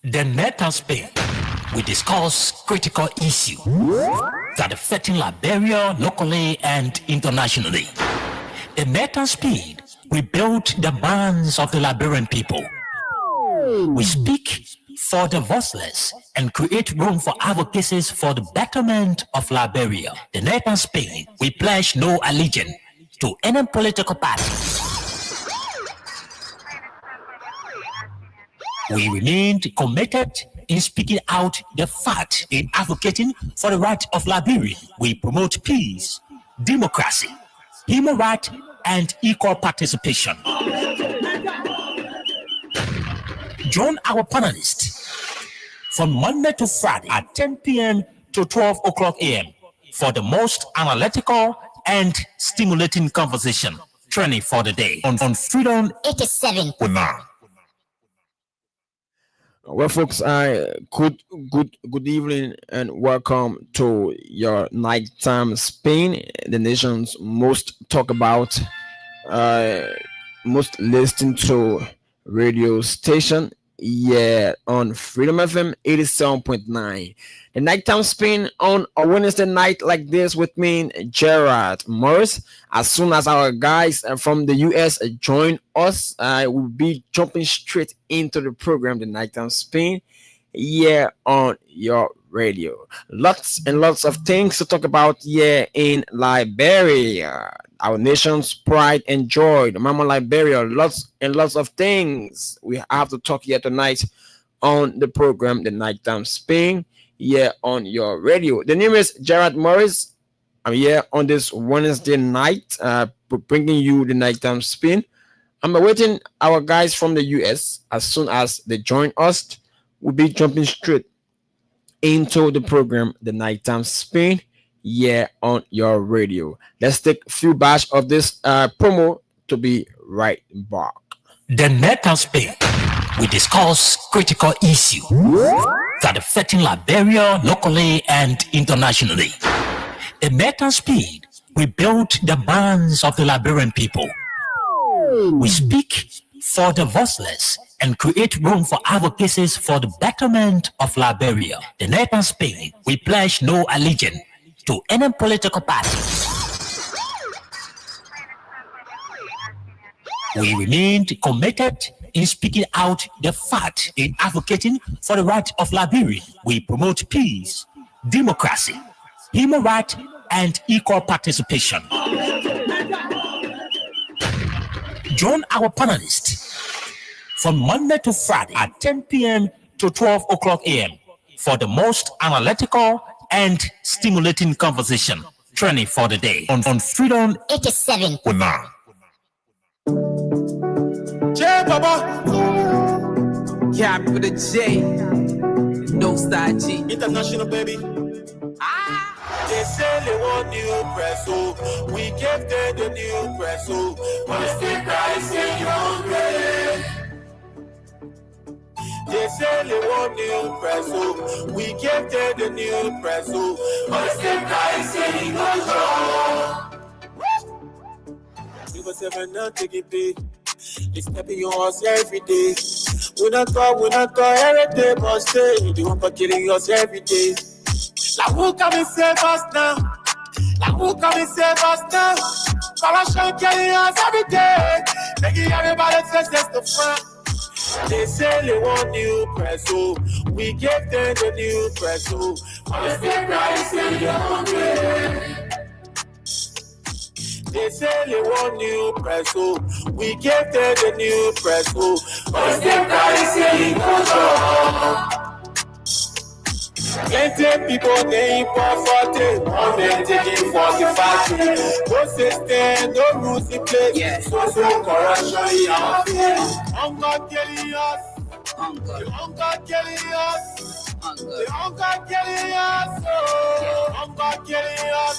The Net and Spain, we discuss critical issues that are affecting Liberia locally and internationally. The Net and Spain, we build the minds of the Liberian people. We speak for the voiceless and create room for advocacies for the betterment of Liberia. The Net and Spain, we pledge no allegiance to any political party. We remain committed in speaking out the fact in advocating for the right of Liberia. We promote peace, democracy, human rights, and equal participation. Join our panelists from Monday to Friday at 10 p.m. to 12 o'clock a.m. for the most analytical and stimulating conversation training for the day on Freedom 87. Well, folks, good evening and welcome to your nighttime spin, the nation's most talked about, most listened to radio station. Yeah, on Freedom FM 87.9. The nighttime spin on a Wednesday night like this with me, Gerard Morris. As soon as our guys from the US join us, I will be jumping straight into the program, the nighttime spin. Yeah, on your radio. Lots and lots of things to talk about here in Liberia, our nation's pride and joy, the Mama Liberia. Lots and lots of things we have to talk here tonight on the program, the nighttime spin, here on your radio. The name is Gerard Morris. I'm here on this Wednesday night, bringing you the nighttime spin. I'm awaiting our guys from the US. As soon as they join us, we'll be jumping straight into the program, the nighttime spin, here on your radio. Let's take a few bars of this promo to be right back. The Net and Spain, we discuss critical issues that are affecting Liberia locally and internationally. The Net and Spain, we build the minds of the Liberian people. We speak for the voiceless and create room for advocacies for the betterment of Liberia. The Net and Spain, we pledge no allegiance to any political party. We remain committed in speaking out the fact in advocating for the right of Liberia. We promote peace, democracy, human rights, and equal participation. Join our panelists from Monday to Friday at 10 p.m. to 12 o'clock a.m. for the most analytical and stimulating conversation training for the day on Freedom 87. J Baba, yeah, with a J, no side G, international baby. They say they want new press, so we gave them the new press, so but still Christ in hungry. They say they want new press, so we gave them the new press, so but still Christ in hungry. You must have not take it big. They stepping on us every day. We not talk every day, but stay. They want to killing us every day. Like who come and save us now? Like who come and save us now? Corruption killing us every day. Making everybody face the front. They say they want new press, so we gave them the new press, so but still Christ in the hungry. They say they want new press, so we gave them the new press, so but still Christ in the hungry. Plenty people they import 40, one man taking 45. No system, no rules in place. So corruption in our face. Hunger killing us. Hunger killing us. Hunger killing us. Hunger killing us.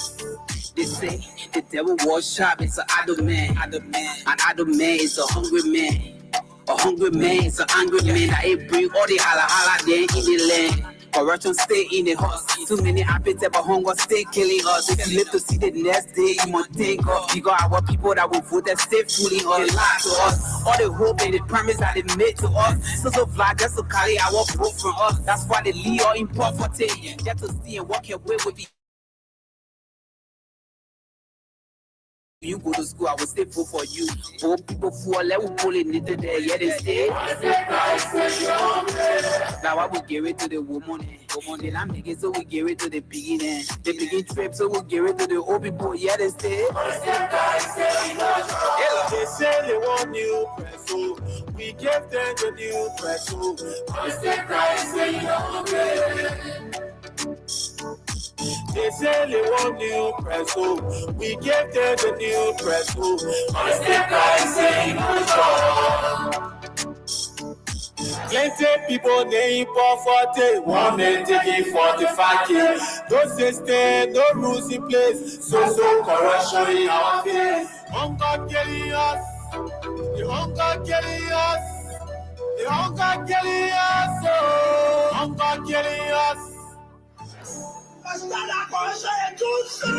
They say the devil was sharp, it's an idle man. An idle man is a hungry man. A hungry man is an angry man that ain't bring all the holla there in the land. Corruption stay in the house. Too many appetite but hunger stay killing us. If you live to see the next day, you must take up. We got our people that will vote that stay fooling us. They lie to us. All the hope and the promise that they made to us. So fly just to carry our vote from us. That's why they lead all in poverty. Just to see and walk away with it. You go to school, I will stay full for you. Poor people full, let me pull it into there, yeah, they stay. Now I will give it to the woman. Woman, then I make it so we give it to the beginning. The begin trip, so we give it to the old people, yeah, they stay. They say they want new press, so we give them the new press, so they say they want new press, so we give them the new press, so plenty people they import 40, one day taking 45K. Those system, no rules in place, so corruption in our face. Hunger killing us, the hunger killing us, the hunger killing us, oh, hunger killing us. La cosa è giusto,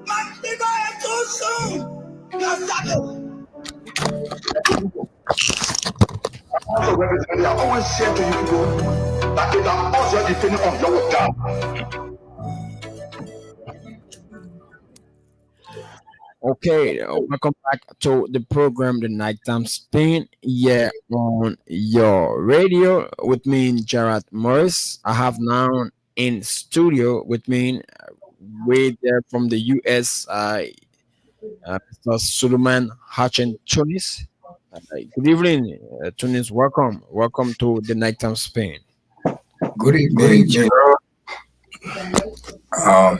ma è giusto. I always say to you people that it is also depending on your job. Okay, welcome back to the program, The Nighttime Spin. Yeah, on your radio with me, Gerard Morris. I have now in studio with me, way there from the US, Mr. Suleiman Hachin Tunis. Good evening, Tunis. Welcome to the Nighttime Spin. Good evening, Gerald.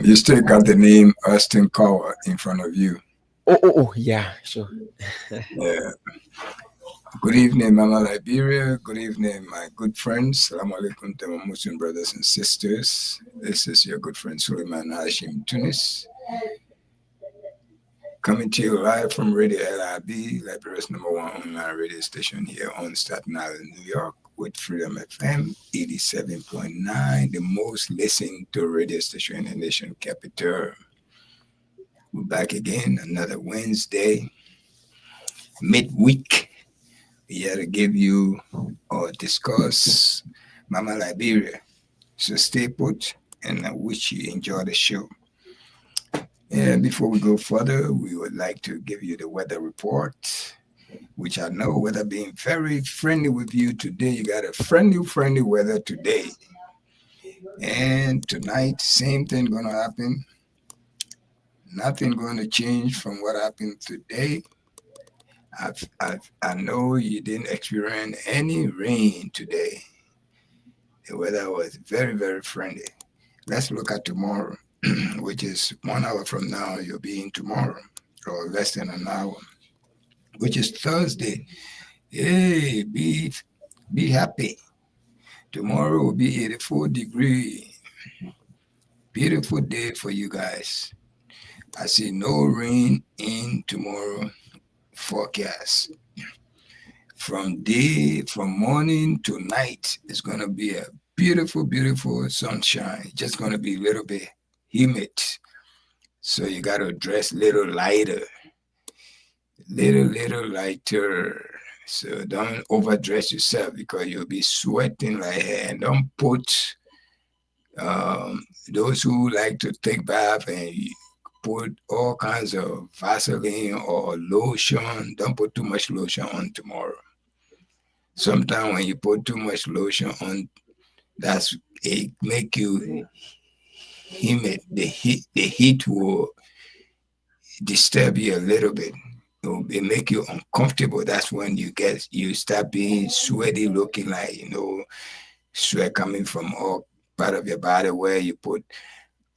You still got the name Austin Cower in front of you. Oh, yeah, sure. Yeah. Good evening, Mama Liberia. Good evening, my good friends. Salaam alaikum to my Muslim brothers and sisters. This is your good friend Suleiman Hashim Tunis, coming to you live from Radio LIB, Liberia's #1 online radio station here on Staten Island, New York, with Freedom FM 87.9, the most listened to radio station in the nation capital. We're back again, another Wednesday, midweek. We here to give you or discuss Mama Liberia. So stay put, and I wish you enjoy the show. And before we go further, we would like to give you the weather report, which I know weather being very friendly with you today. You got a friendly weather today. And tonight, same thing gonna happen. Nothing going to change from what happened today. I know you didn't experience any rain today. The weather was very, very friendly. Let's look at tomorrow, which is 1 hour from now. You'll be in tomorrow, or less than an hour, which is Thursday. Hey, be happy. Tomorrow will be 84 degrees. Beautiful day for you guys. I see no rain in tomorrow forecast. From morning to night, it's going to be a beautiful, beautiful sunshine. Just going to be a little bit humid. So you got to dress a little lighter. Little lighter. So don't overdress yourself because you'll be sweating like hell. And don't put those who like to take bath and put all kinds of Vaseline or lotion. Don't put too much lotion on tomorrow. Sometimes when you put too much lotion on, it make you humid. The heat will disturb you a little bit. It make you uncomfortable. That's when you start being sweaty, looking like, sweat coming from all part of your body where you put.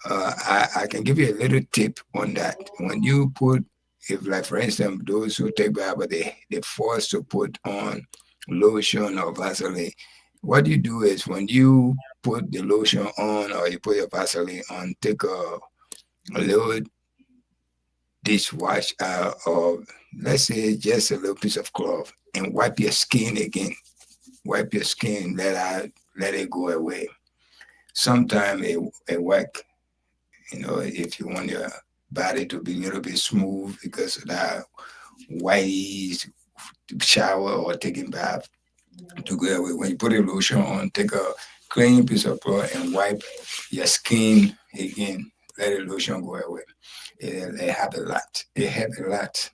I can give you a little tip on that. When you put, if like for instance, those who take bath, but they forced to put on lotion or Vaseline, what you do is when you put the lotion on or you put your Vaseline on, take a little dishwash or let's say just a little piece of cloth and wipe your skin again. Wipe your skin, let it go away. Sometimes a work, if you want your body to be a little bit smooth because of that white shower or taking bath to go away. When you put a lotion on, take a clean piece of cloth and wipe your skin again. Let the lotion go away. It help a lot. It help a lot.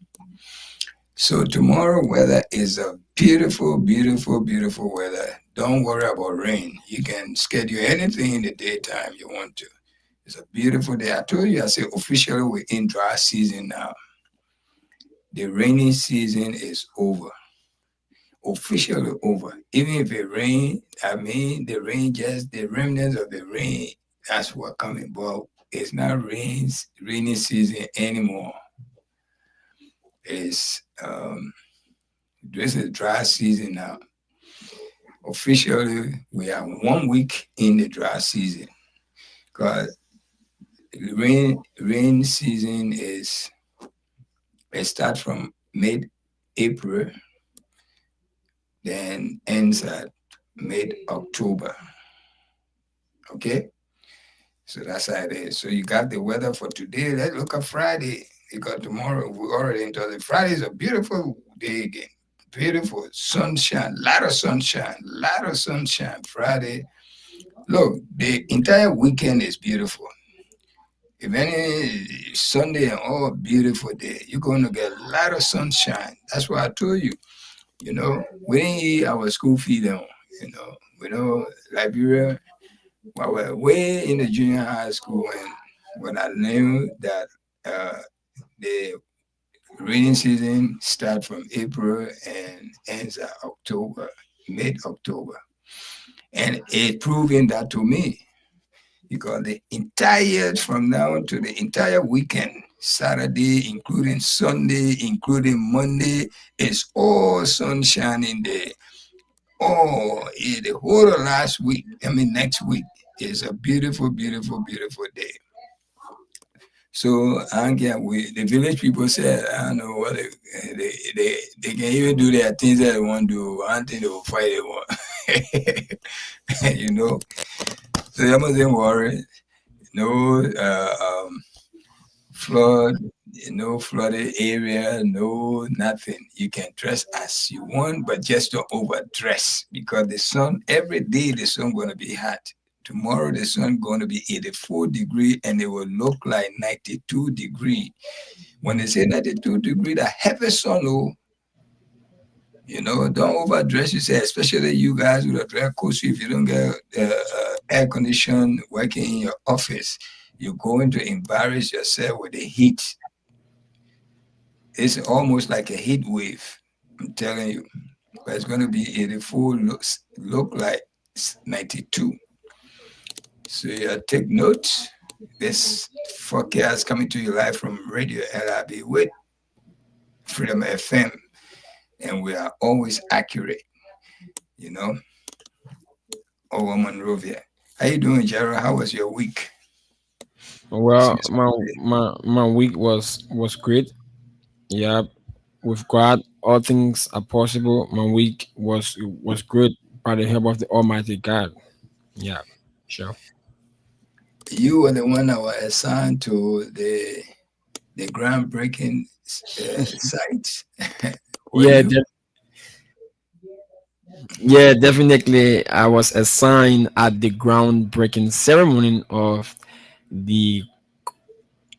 So tomorrow weather is a beautiful, beautiful, beautiful weather. Don't worry about rain. You can schedule anything in the daytime you want to. It's a beautiful day. I told you, I said officially we're in dry season now. The rainy season is over. Officially over. Even if it rain, the rain, just the remnants of the rain, that's what coming. But it's not rainy season anymore. It's this is dry season now. Officially, we are 1 week in the dry season. Because rain season it starts from mid-April, then ends at mid-October. Okay? So that's how it is. So you got the weather for today. Let's look at Friday. Because tomorrow we're already into it. Friday is a beautiful day again. Beautiful sunshine, lot of sunshine. Friday. Look, the entire weekend is beautiful. If any Sunday and all beautiful day, you're going to get a lot of sunshine. That's why I told you, we didn't eat our school feed on, Liberia, well, we're way in the junior high school, and when I knew that the rainy season starts from April and ends at October, mid-October. And it proving that to me, because from now to the entire weekend, Saturday, including Sunday, including Monday, is all sunshine day. The whole of last week, next week, is a beautiful, beautiful, beautiful day. So the village people said, I don't know what they can even do their things that they want to do. One thing they will fight it one. So you mustn't worry. No flood, no flooded area, no nothing. You can dress as you want, but just don't overdress, because the sun, every day the sun going to be hot. Tomorrow the sun going to be 84 degrees and it will look like 92 degrees. When they say 92 degrees, the heavy sun, don't overdress yourself, especially you guys with a dress code. So if you don't get air condition working in your office, you're going to embarrass yourself with the heat. It's almost like a heat wave, I'm telling you. But it's going to be 84, look like 92. So take note. This forecast coming to you live from Radio LIB with Freedom FM. And we are always accurate, Over Monrovia. How you doing, Gerald? How was your week? Well, my week was great. Yeah, with God, all things are possible. My week was good by the help of the Almighty God. Yeah, sure. You were the one that was assigned to the groundbreaking site. Yeah, definitely. I was assigned at the groundbreaking ceremony of the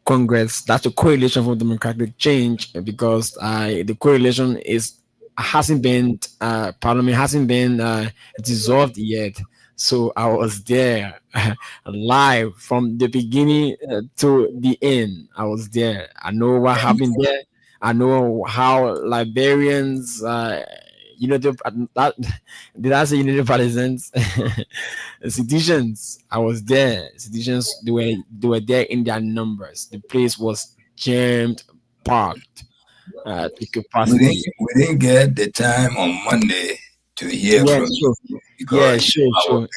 Congress. That's a coalition for democratic change, because the coalition hasn't been parliament hasn't been dissolved yet. So I was there live from the beginning to the end. I was there. I know what happened there. I know how Liberians, did I say Unity Partisans? Citizens, I was there. Citizens, they were there in their numbers. The place was jammed, packed to capacity. We didn't get the time on Monday to hear from you. Sure. So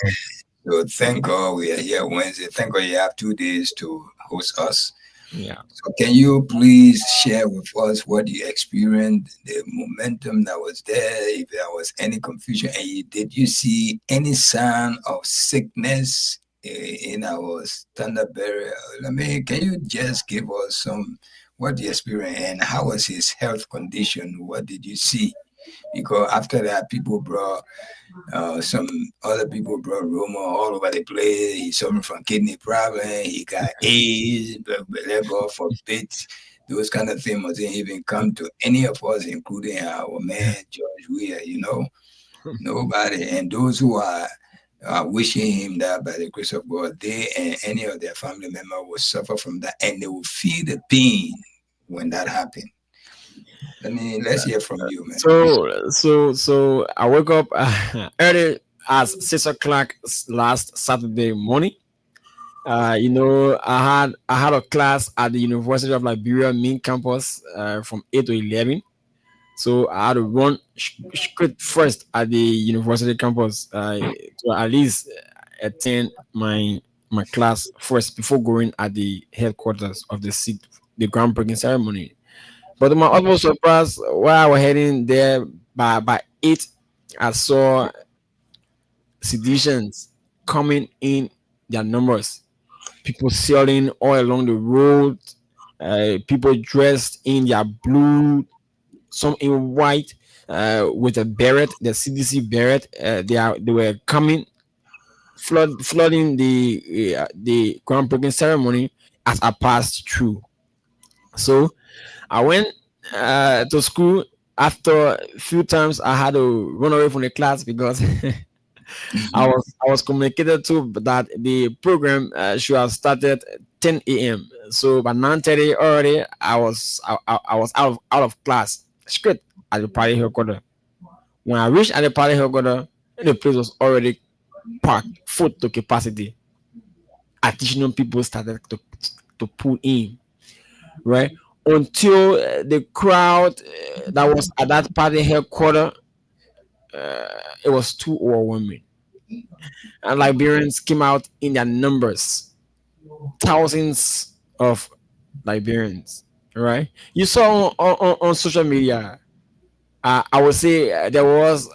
thank God we are here Wednesday. Thank God you have 2 days to host us. Yeah. So can you please share with us what you experienced, the momentum that was there, if there was any confusion, and did you see any sign of sickness in our standard burial. I mean, can you just give us some what the experience and how was his health condition? What did you see? Because after that, people brought some other people brought rumor all over the place. He suffered from kidney problem. He got AIDS, but let God forbid those kind of things mustn't even come to any of us, including our man George Weah. Nobody. And those who are wishing him that by the grace of God, they and any of their family member will suffer from that, and they will feel the pain when that happened. Let's hear from you, man. So I woke up early at 6 o'clock last Saturday morning. I had a class at the University of Liberia main campus from 8 to 11. So I had to run straight first at the university campus to at least attend my class first before going at the headquarters of the seat, the groundbreaking ceremony. But to my utmost surprise, while I was heading there by 8, I saw seditions coming in their numbers. People sailing all along the road, people dressed in their blue, some in white, with a beret, the CDC beret. They were coming, flooding the groundbreaking ceremony as I passed through. So I went to school. After a few times, I had to run away from the class because I was communicated to that the program should have started 10 a.m. So by 9:30 already, I was out of class straight at the party headquarters. When I reached at the party headquarters, the place was already packed, full to capacity. Additional people started to pull in, right? Until the crowd that was at that party headquarters, it was too overwhelming. And Liberians came out in their numbers, thousands of Liberians, right? You saw on social media, I would say there was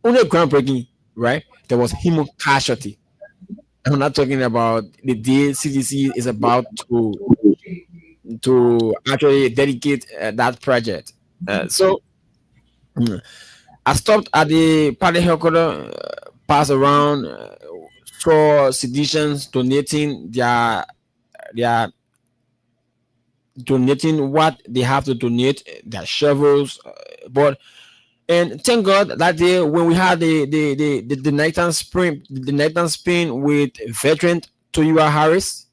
only groundbreaking, right? There was human casualty. I'm not talking about the day CDC is about to actually dedicate that project. So I stopped at the party headquarters, passed around, saw seditions their donating what they have to donate, their shovels, and thank God that day when we had the nighttime spin with veteran Toyua Harris,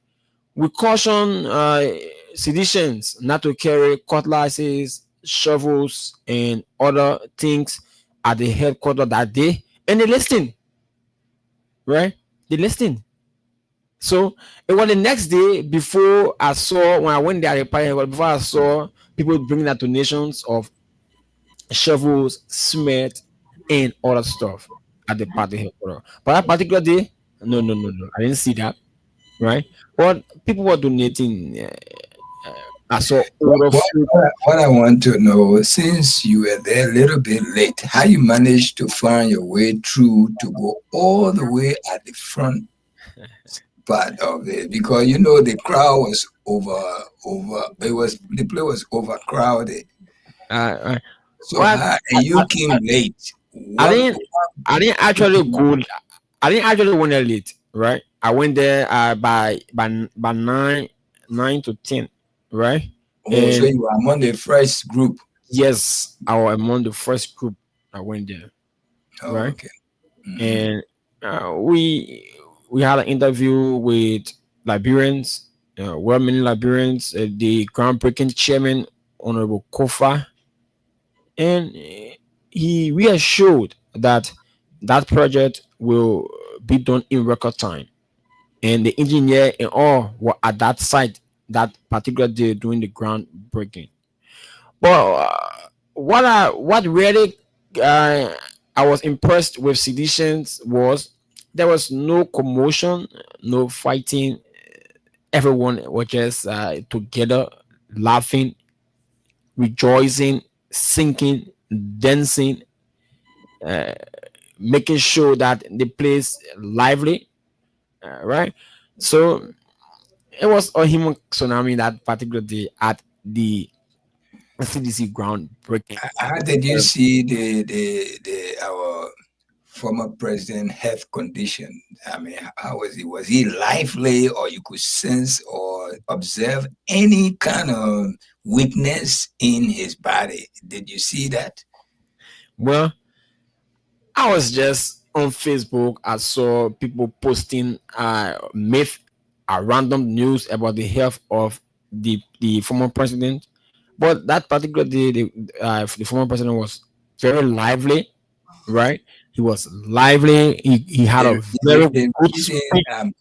we caution seditions not to carry cutlasses, shovels, and other things at the headquarters that day, and they listened, right? They listened. So it was the next day before I saw when I went there before I saw people bringing their donations of shovels, cement, and other stuff at the party headquarters. But that particular day, no, I didn't see that, right? But people were donating. I saw order food. What I want to know, since you were there a little bit late, how you managed to find your way through to go all the way at the front part of it? Because the crowd was the place was overcrowded. So and you came late. I didn't actually go. I didn't actually went there late, right? I went there by 9 to 10, right? So you were among the first group. Yes, I was among the first group. I went there, right? Okay. Mm-hmm. And we had an interview with Liberians, well-meaning Liberians, the groundbreaking chairman, Honorable Kofa, and he reassured that project will be done in record time, and the engineer and all were at that site that particular day doing the groundbreaking. But what really I was impressed with seditions was there was no commotion, no fighting. Everyone was just together, laughing, rejoicing, singing, dancing, making sure that the place lively. right? So it was a human tsunami that particular day at the CDC groundbreaking. How did you see the our former president health condition? I mean, how was he? Was he lively, or you could sense or observe any kind of weakness in his body? Did you see that? Well, I was just on Facebook. I saw people posting myth, random news about the health of the former president. But that particular day, the former president was very lively, right? He was lively. He had The, a very the good reason speech.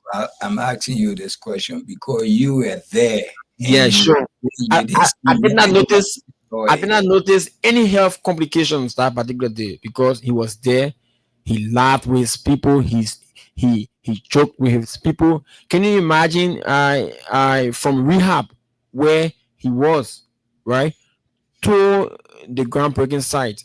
I'm asking you this question because you were there and Yeah, sure. you didn't I see did not any notice. I did joy. not notice any health complications that particular day because he was there. He laughed with his people. He joked with his people. Can you imagine? I from rehab where he was, right, to the groundbreaking site.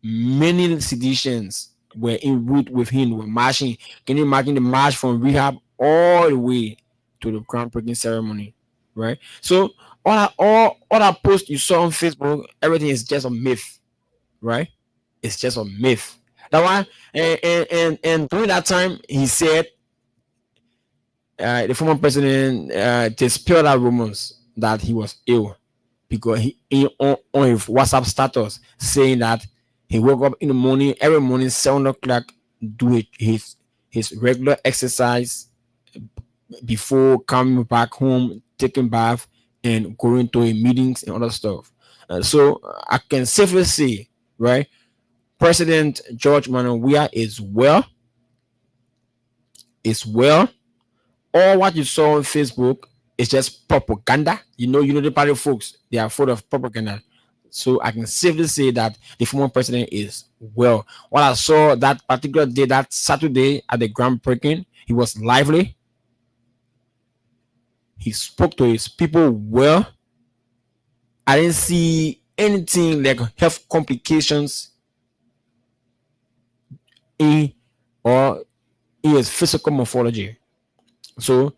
Many citizens were en route with him, were marching. Can you imagine the march from rehab all the way to the groundbreaking ceremony? Right? So all that post you saw on Facebook, everything is just a myth, right? It's just a myth. That why and during that time he said the former president dispelled that rumors that he was ill because on his WhatsApp status saying that he woke up in the morning every morning 7 o'clock, do his regular exercise before coming back home, taking bath, and going to meetings and other stuff. So I can safely say, right, President George Manuel Weah is well. All what you saw on Facebook is just propaganda. You know the party folks, they are full of propaganda. So I can safely say that the former president is well. What I saw that particular day, that Saturday at the groundbreaking, he was lively. He spoke to his people well. I didn't see anything like health complications in or in his physical morphology. So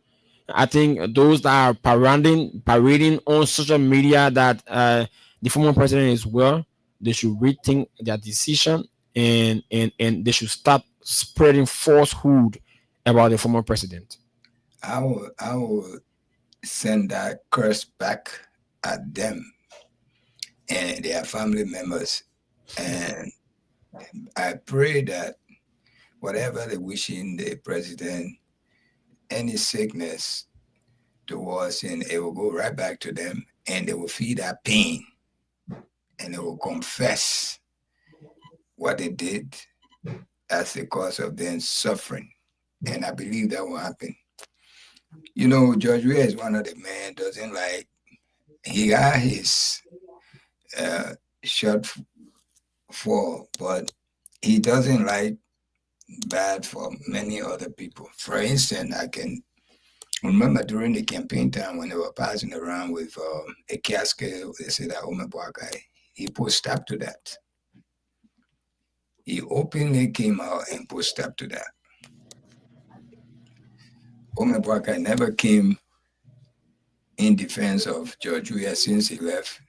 I think those that are parading on social media that the former president is well, they should rethink their decision and they should stop spreading falsehood about the former president. I will send that curse back at them and their family members. And I pray that whatever they wishing the president, any sickness towards, and it will go right back to them and they will feel that pain and they will confess what they did as the cause of their suffering. And I believe that will happen. You know, George Weah is one of the men doesn't like, he got his short fall, but he doesn't like bad for many other people. For instance, I can remember during the campaign time when they were passing around with a casket, they said that Ome Boakai, he put stop to that. He openly came out and put stop to that. Ome Boakai never came in defense of George Weah since he left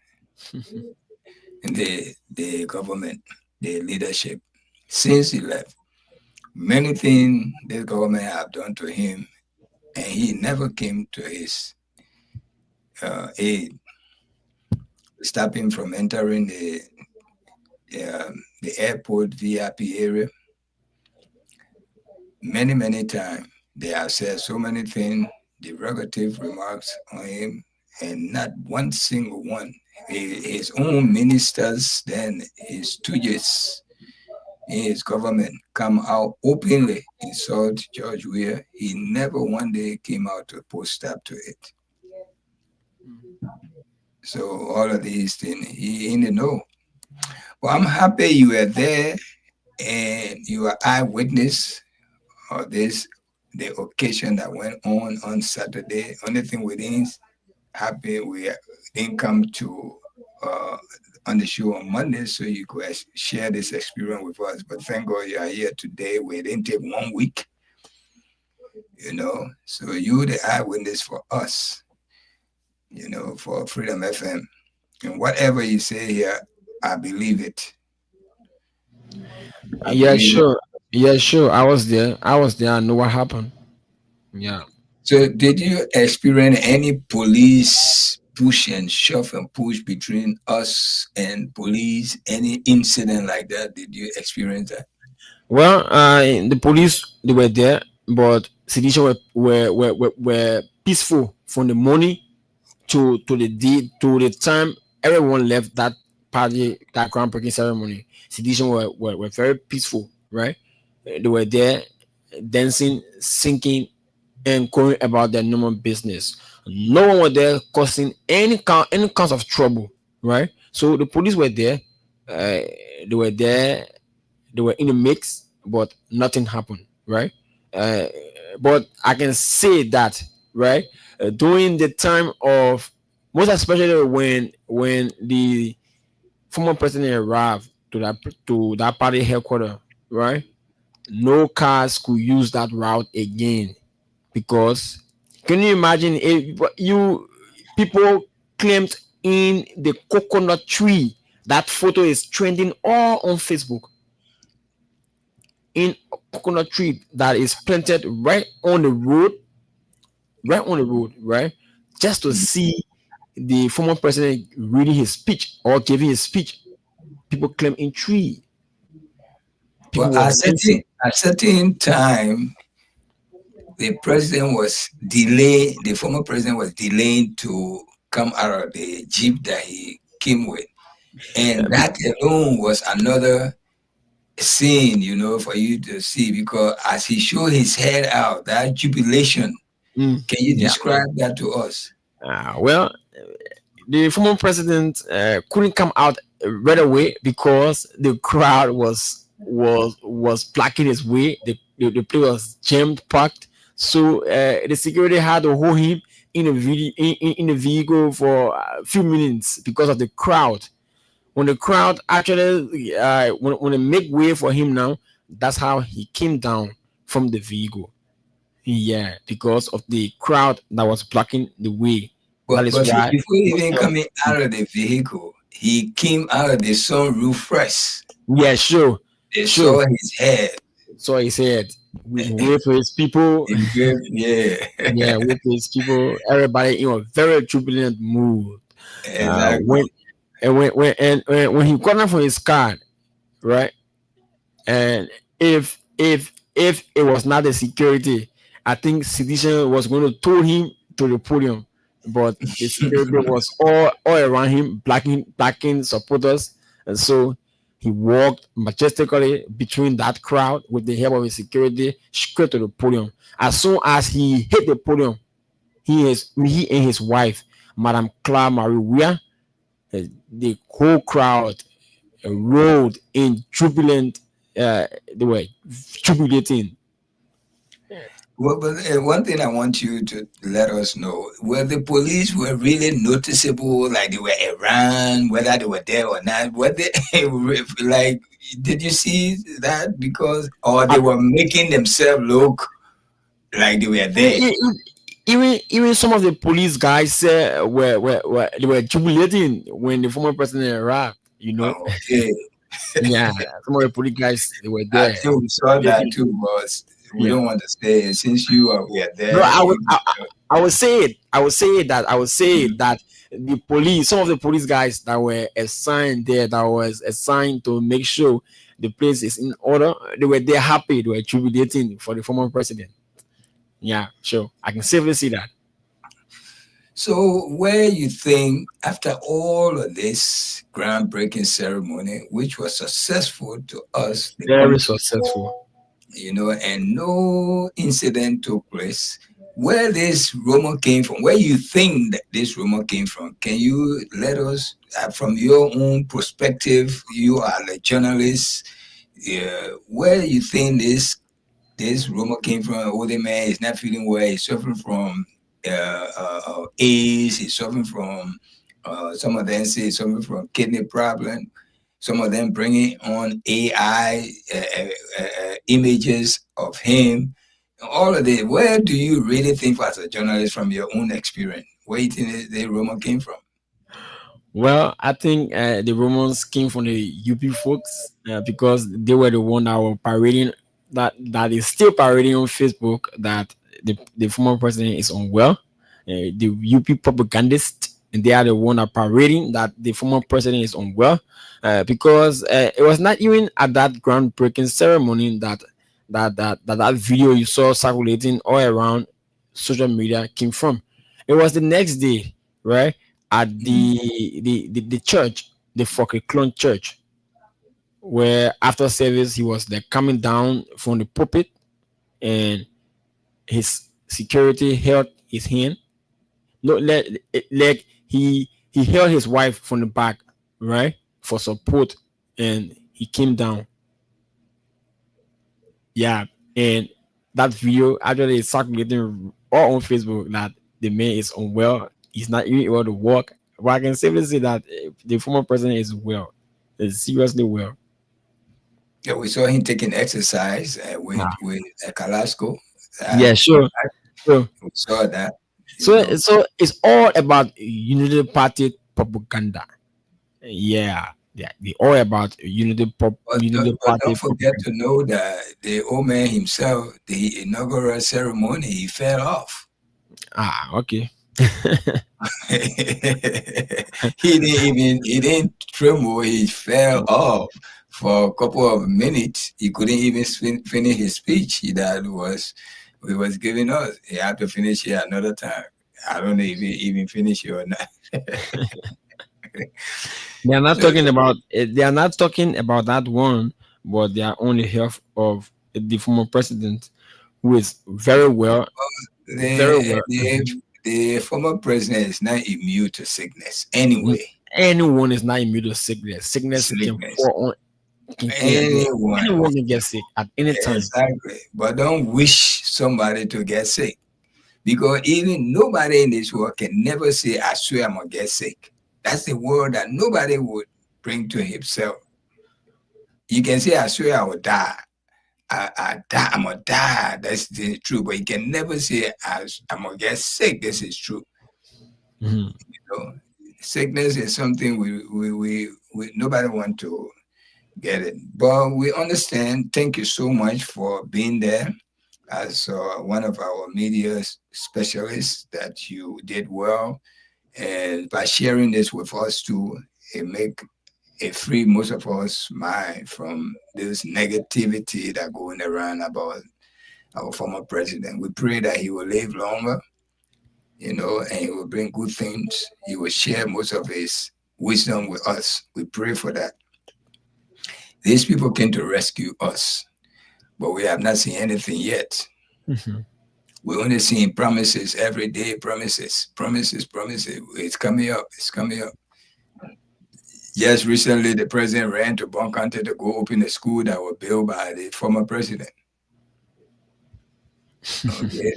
the government, the leadership. Since he left, many things this government have done to him, and he never came to his aid, stop him from entering the airport VIP area. Many times they have said so many things, derogative remarks on him, and not one single one. His own ministers, then his stooges in his government come out openly insult George Weah. He never one day came out to post stop to it. So all of these things, he in the know. Well, I'm happy you were there and you were eyewitness of this, the occasion that went on Saturday. Only thing we didn't happy we didn't come to on the show on Monday, so you could share this experience with us. But thank God you are here today. We didn't take 1 week. So you the eyewitness for us, for Freedom FM. And whatever you say here, I believe it. Yeah, sure. Yeah, sure. I was there. I know what happened. Yeah. So did you experience any police push and shove and push between us and police? Any incident like that? Did you experience that? Well, the police they were there, but sedition were peaceful from the morning to the time everyone left that party, that groundbreaking ceremony. Sedition were very peaceful, right? They were there dancing, singing, and going about their normal business. No one was there causing any kinds of trouble, right? So the police were there. They were there. They were in the mix, but nothing happened, right? Uh, but I can say that, right? During the time of, most especially when the former president arrived to that party headquarters, right? No cars could use that route again because can you imagine if you people claimed in the coconut tree, that photo is trending all on Facebook, in a coconut tree that is planted right on the road, right, just to see the former president reading his speech or giving his speech. People claim in tree, people But was dancing. at certain time, the president was delayed. The former president was delayed to come out of the jeep that he came with, and that alone was another scene, for you to see, because as he showed his head out, that jubilation. Can you Yeah. describe that to us? Well, the former president couldn't come out right away because the crowd was blocking his way. The place was jam packed, so the security had to hold him in a video in the vehicle for a few minutes because of the crowd. When the crowd actually when they make way for him now, that's how he came down from the vehicle. Yeah, because of the crowd that was blocking the way. That is But why. before even coming out of the vehicle, he came out of the sunroof first. Yeah, sure, They sure. saw his head. So he said, we wait for his people. Yeah, Yeah, wait for his people. Everybody in a very jubilant mood. exactly. When he got out from his car, right? And if it was not the security, I think Sedition was going to tow him to the podium. But the security was all around him, blocking supporters, and so he walked majestically between that crowd with the help of his security straight to the podium. As soon as he hit the podium, he and his wife, Madame Claire Marie Weah, the whole crowd rolled in jubilant. They were jubilating. Well, but one thing I want you to let us know, were the police were really noticeable, like they were around, whether they were there or not? Were they like? Did you see that? Because or they were making themselves look like they were there. Even some of the police guys were they were jubilating when the former president arrived. Okay. Yeah, some of the police guys they were I there. think we saw that too, but we Yeah. don't want to say it. Since you were there. No, I would say it. I would say that the police, some of the police guys that were assigned there, that was assigned to make sure the place is in order, they were there happy, they were jubilating for the former president. Yeah, sure. I can safely see that. So, where you think after all of this groundbreaking ceremony, which was successful to us, the Very country, successful. and no incident took place, where this rumor came from, where you think that this rumor came from, can you let us, from your own perspective, you are a journalist, where you think this rumor came from? Older man is not feeling well. He's suffering from AIDS. He's suffering from some of them say he's suffering from kidney problem. Some of them bringing on AI images of him all of it. Where do you really think, as a journalist, from your own experience, where you think the rumor came from? Well, I think the rumors came from the UP folks because they were the one that were parading that is still parading on Facebook that the former president is unwell. The UP propagandists, and they are the one that parading that the former president is unwell because it was not even at that groundbreaking ceremony that video you saw circulating all around social media came from. It was the next day, right? At the church, the Clone Church, where after service he was like coming down from the pulpit, and his security held his hand. No, like he held his wife from the back, right, for support, and he came down. Yeah, and that video actually is circulating all on Facebook that the man is unwell. He's not even able to walk. But I can safely say that the former president is well. Is seriously well. Yeah, we saw him taking exercise with Ah. Carrasco. Yeah, sure. Sure. We saw that. So it's all about Unity Party propaganda. Yeah. Yeah. They all about Unity But Party don't forget propaganda. to know that the old man himself, the inaugural ceremony, he fell off. Ah, okay. He didn't tremble. He fell off for a couple of minutes. He couldn't even finish his speech that he was giving us. He had to finish it another time. I don't know if he even finished it or not. They are not talking about they are not talking about that one, but they are only health of the former president who is very well, very The, well. the former president is not immune to sickness anyway. Anyone is not immune to sickness. Sickness can Sickness. fall on Anyone. anyone can get sick at any time. Exactly. But don't wish somebody to get sick. Because even nobody in this world can never say, I swear I'm going to get sick. That's the word that nobody would bring to himself. You can say, I swear I will die. I die, I'm going to die. That's the truth. But you can never say, I'm going to get sick. This is true. Mhm. You know, sickness is something we nobody want to get it. But we understand. Thank you so much for being there as one of our media specialists, that you did well. And by sharing this with us too, it free most of us mind from this negativity that going around about our former president. We pray that he will live longer, and he will bring good things. He will share most of his wisdom with us. We pray for that. These people came to rescue us, but we have not seen anything yet. Mhm. We're only seeing promises every day, promises. It's coming up. It's coming up. Just recently, the president ran to Bon County to go open a school that was built by the former president. Okay.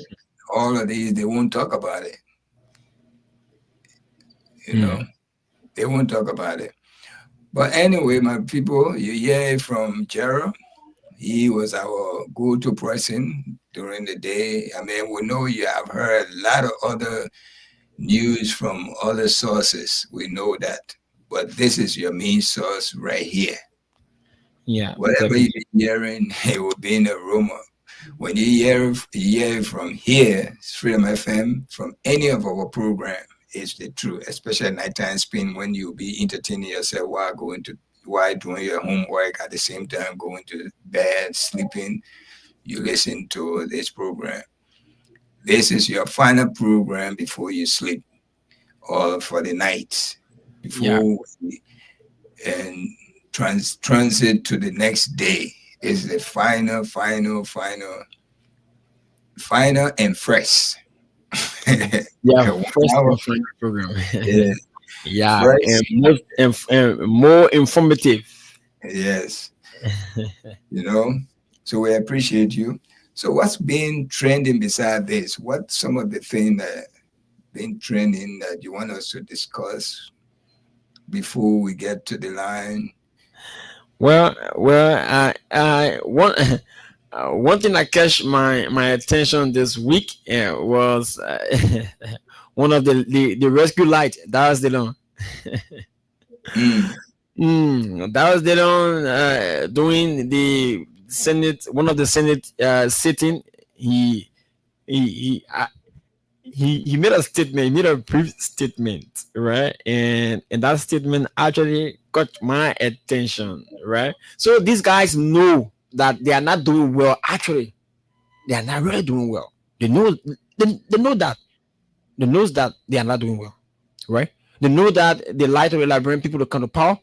All of these, they won't talk about it. They won't talk about it. But anyway, my people, you hear from Gerald. He was our go-to person during the day. I mean, we know you have heard a lot of other news from other sources. We know that. But this is your main source right here. Yeah. Whatever definitely. you're hearing, it will be in a rumor. When you hear from here, Freedom FM, from any of our program, it's the truth, especially nighttime spin, when you'll be entertaining yourself while doing your homework, at the same time going to bed, sleeping. You listen to this program. This is your final program before you sleep, or for the night, Yeah. and transit to the next day. Is the final and fresh. Yeah. One First hour. and final program. Yeah. Yeah. Fresh. And more informative. Yes. So we appreciate you. So what's been trending beside this? What's some of the things that been trending that you want us to discuss before we get to the line? Well, I one One thing that catch my attention this week was one of the rescue light. That was the long. Mm. That was the long doing the Senate. One of the Senate sitting. He made a statement. He made a brief statement, right? And that statement actually got my attention, right? So these guys know that they are not doing well. Actually, they are not really doing well. They know they know that. They knows that they are not doing well, right? They know that they lie to the Liberian people to come to power,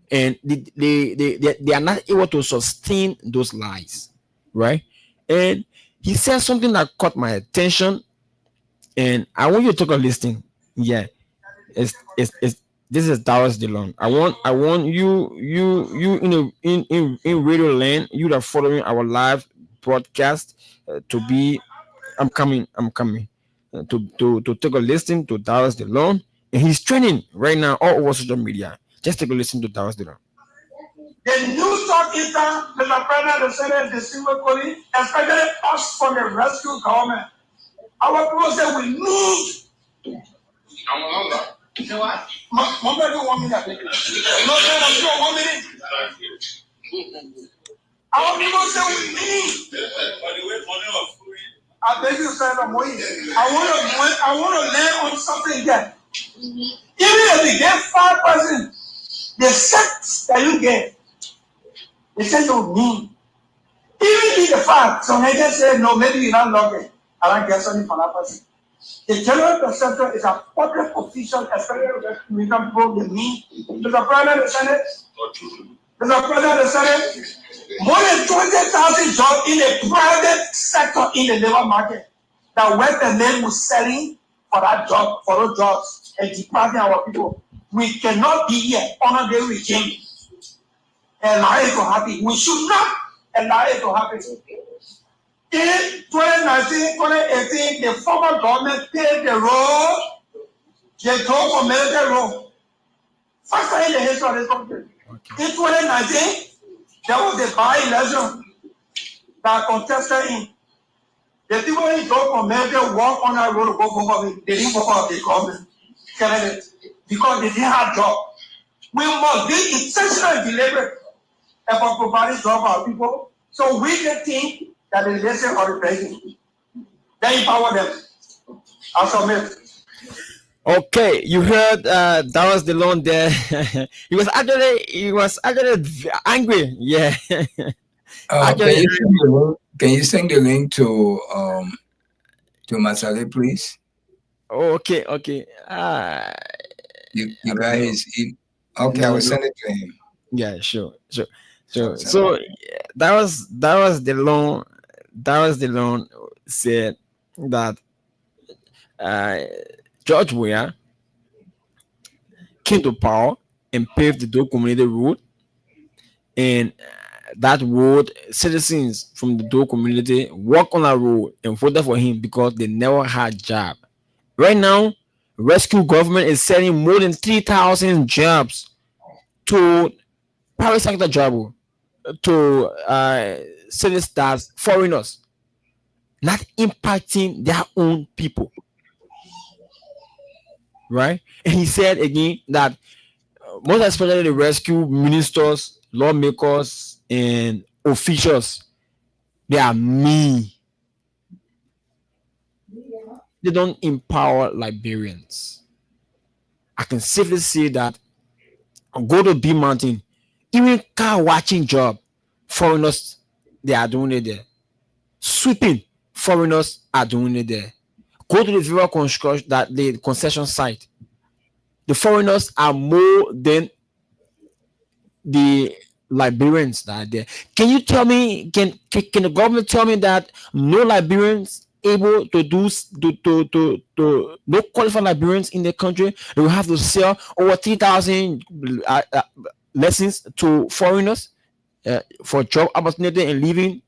and they are not able to sustain those lies, right? And he said something that caught my attention, and I want you to take a listen. Yeah, it's this is Dallas DeLong. I want you in radio land, you that are following our live broadcast to be. I'm coming to take a listen to Dallas DeLong, and he's trending right now all over social media. Just take a listen to Dallas DeLong. The new Southeastern, Mr. President, the Senate, the Civil Police, especially us from the rescue government. Our people say we need. You know what? Mom, do 1 minute. No, I'm sure 1 minute. Our people say we need. I beg you, Senator Moise. I want to land on something here. Even if you get 5%, the sex that you get, they say you mean. Even if the fact, some agents say, no, maybe you're not lucky. I don't get something from that person. The general perception is a public official, especially when people they mean. Mr. President of the Senate, Mr. President of the Senate, more than 20,000 jobs in the private sector in the labor market that West and men was selling for that job, for those jobs, and depriving our people. We cannot be here under the regime and allow it to happen. We should not allow it to happen. In 2019, 2018, the former government paid the road, they drove for military road. First time in the history of this country. In 2019, there was a by-election that contested in. The people who drove for military walk on that road to go for it. They didn't go for the government. Because they didn't have job. We must be intentional and deliberate about providing job for our people. So we can think that the lesson of the president. They empower them. I submit. Okay, you heard that was the loan there. he was actually angry. Yeah. Actually, Can you send the link to Masale, please? okay. You guys, okay, I will send it to him. Yeah, sure. So that was the loan. That was the loan said that George Weah came to power and paved the Dole community road, and that road, citizens from the Dole community walk on that road and voted for him because they never had job. Right now, rescue government is selling more than 3,000 jobs to private sector job, to citizens, foreigners, not impacting their own people. Right? And he said again that most especially the rescue ministers, lawmakers, and officials, they are mean. They don't empower Liberians. I can safely say that go to B Mountain, even car watching job, foreigners, they are doing it there. Sweeping, foreigners are doing it there. Go to the Viva construction, that the concession site. The foreigners are more than the Liberians that are there. Can you tell me? Can the government tell me that no Liberians able to do to no qualified Liberians in the country? They will have to sell over 3,000 lessons to foreigners for job opportunity and leaving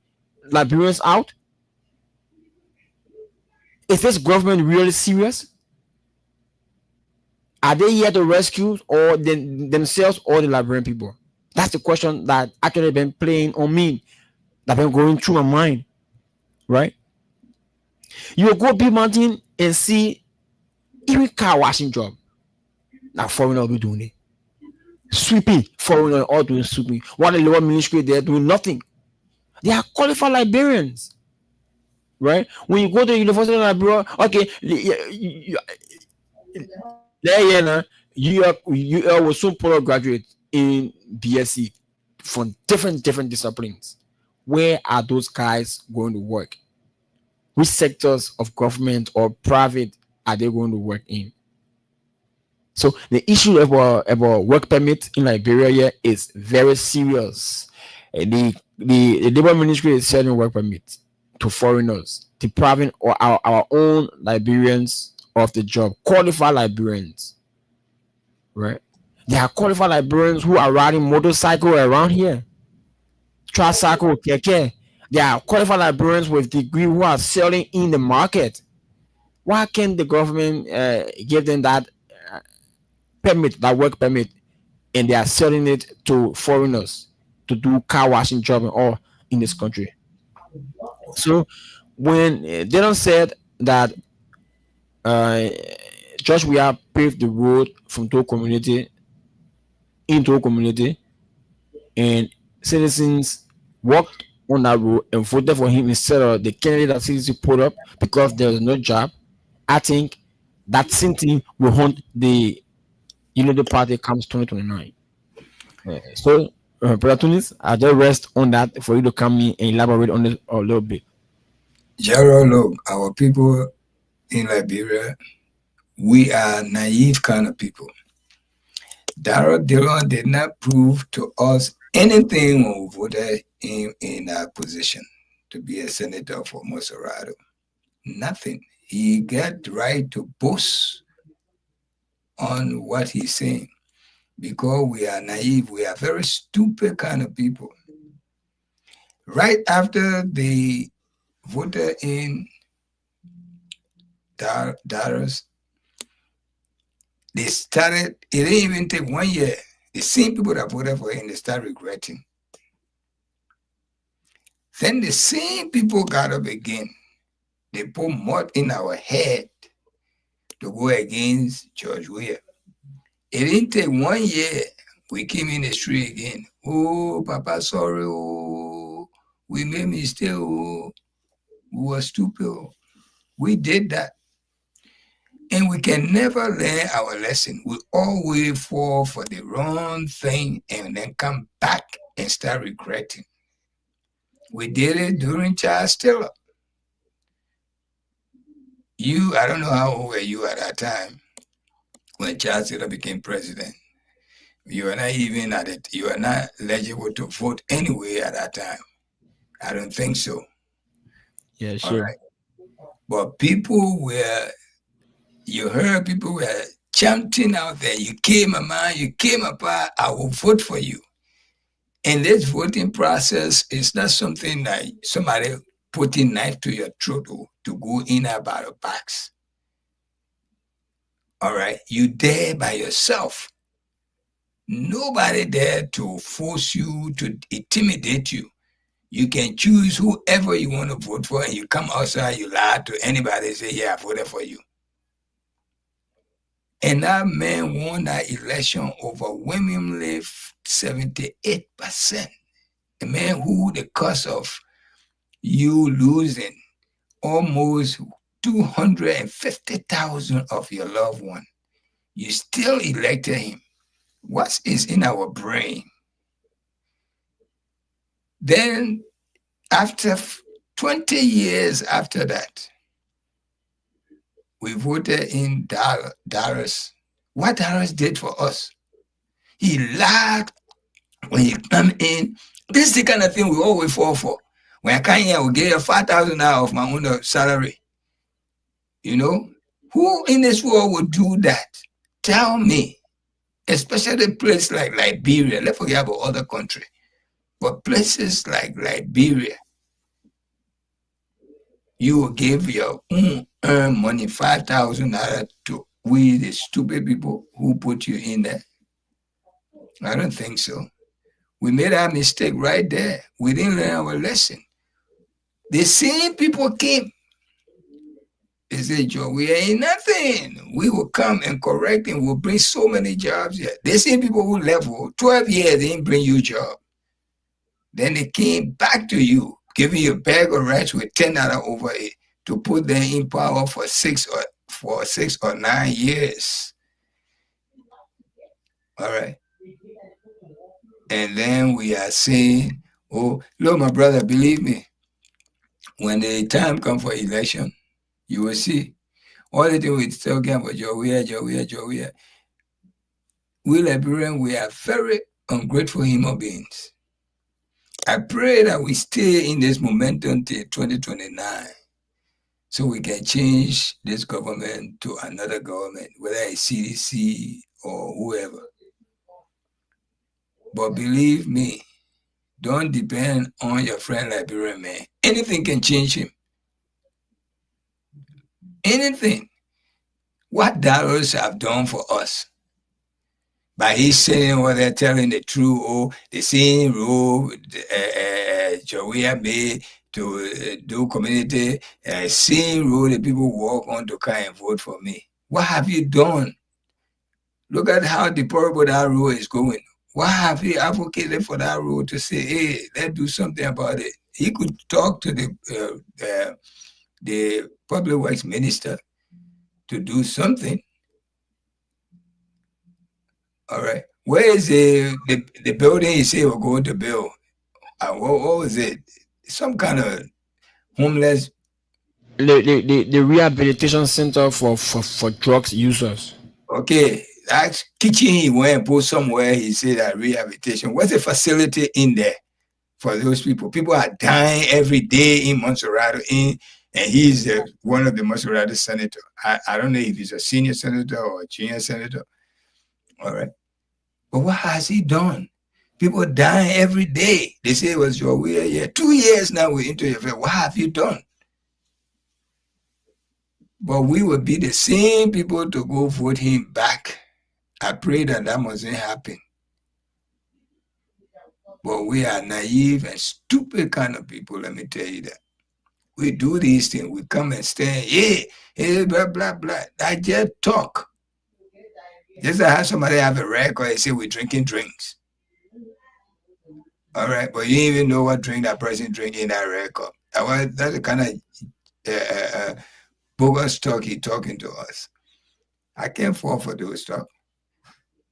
Liberians out. Is this government really serious? Are they here to rescue or themselves or the Liberian people? That's the question that actually been playing on me that been going through my mind, right? You will go Big Mountain and see even car washing job. Now foreigner will be doing it. Sweeping, foreigner all doing sweeping. What the lower ministry, they're doing nothing. They are qualified Liberians, right? When you go to the University of Liberia, okay, you will soon pull a graduate in BSc from different disciplines. Where are those guys going to work? Which sectors of government or private are they going to work in? So the issue about work permit in Liberia here is very serious. The labor ministry is selling work permits to foreigners, depriving our own Liberians of the job, qualified Liberians, right? There are qualified Liberians who are riding motorcycle around here, tricycle, keke. There are qualified Liberians with degree who are selling in the market. Why can't the government give them that permit, that work permit, and they are selling it to foreigners to do car washing job and all in this country? So when they don't said that George Weah paved the road from Togo community into a community, and citizens walked on that road and voted for him instead of the candidate that citizens put up because there was no job, I think that same thing will haunt the party comes 2029. So, Brother Tunis, I just rest on that for you to come in and elaborate on it a little bit. Gerald, look, our people in Liberia, we are naive kind of people. Darrell Dillon did not prove to us anything when we voted in our position to be a senator for Moserado. Nothing. He got the right to boast on what he's saying because we are naive. We are very stupid kind of people. Right after they voted in Darius, they started, it didn't even take 1 year. The same people that voted for him, they started regretting. Then the same people got up again. They put mud in our head to go against George Weah. It didn't take 1 year. We came in the street again. Oh, Papa, sorry. Oh, we made mistake. Oh, we were stupid. Oh. We did that. And we can never learn our lesson. We always fall for the wrong thing and then come back and start regretting. We did it during Charles Taylor. I don't know how old were you at that time when Charles Taylor became president. You were not even at it. You were not eligible to vote anyway at that time. I don't think so. Yeah, sure. Right. But you heard people were chanting out there, you came a man, you came apart, I will vote for you. And this voting process is not something like somebody putting knife to your throat to go in a ballot box. All right, you there by yourself. Nobody there to force you, to intimidate you. You can choose whoever you want to vote for, and you come outside, you lie to anybody, say, yeah, I voted for you. And that man won that election overwhelmingly 78%. The man who the cost of you losing almost 250,000 of your loved one, you still elected him. What is in our brain? Then after 20 years after that, we voted in Darius. What Darius did for us? He lied when he come in. This is the kind of thing we always fall for. When I come here, I will give you 5,000 of my own salary. You know, who in this world would do that? Tell me. Especially a place like Liberia. Let's forget about other countries. But places like Liberia, you will give your own earned money, $5,000 to we, the stupid people who put you in there. I don't think so. We made our mistake right there. We didn't learn our lesson. The same people came. They said, Joe, we ain't nothing. We will come and correct and we'll bring so many jobs here. The same people who left for 12 years, they didn't bring you a job. Then they came back to you, giving you a bag of rice with $10 over it to put them in power for 6 or 9 years. All right. And then we are saying, oh, look, my brother, believe me, when the time comes for election, you will see. All the thing we're talking about, Jowiya. We Liberians, we are very ungrateful human beings. I pray that we stay in this momentum till 2029 so we can change this government to another government, whether it's CDC or whoever. But believe me, don't depend on your friend Liberian, man. Anything can change him. Anything. What dollars have done for us? By his saying over there, telling the truth, oh, the same rule Jowiya made to do community, same rule the people walk on to come and vote for me. What have you done? Look at how deplorable that rule is going. Why have you advocated for that rule to say, hey, let's do something about it? He could talk to the public works minister to do something. All right. Where is the building he said we're going to build? What was it? Some kind of homeless. The rehabilitation center for drugs users. Okay. That kitchen he went and put somewhere, he said that rehabilitation. What's the facility in there for those people? People are dying every day in Montserrat, and he's one of the Montserrat senators. I don't know if he's a senior senator or a junior senator. All right. But what has he done? People dying every day. They say it was Jowiya. Yeah, 2 years now we're into your affair. What have you done? But we will be the same people to go vote him back. I pray that mustn't happen. But we are naive and stupid kind of people, let me tell you that. We do these things. We come and stand, yeah, blah, blah, blah. I just talk. Just to have somebody have a record and say we're drinking drinks. All right, but you didn't even know what drink that person drinking in that record. That's the kind of bogus talk he's talking to us. I can't fall for those talk.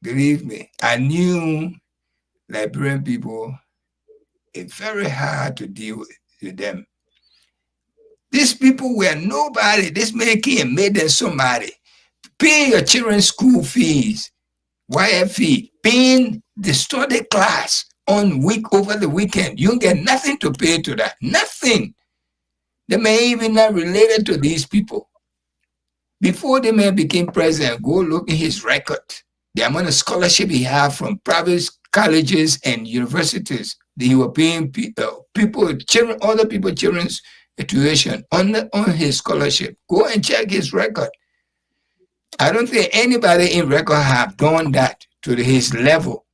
Believe me, I knew Liberian people, it's very hard to deal with them. These people were nobody. This man came and made them somebody. Paying your children's school fees, YFE, paying the study class over the weekend. You don't get nothing to pay to that. Nothing. The man even not related to these people. Before the man became president, go look at his record. The amount of scholarship he had from private colleges and universities that he was paying other people's children's tuition on his scholarship. Go and check his record. I don't think anybody in record have done that to his level.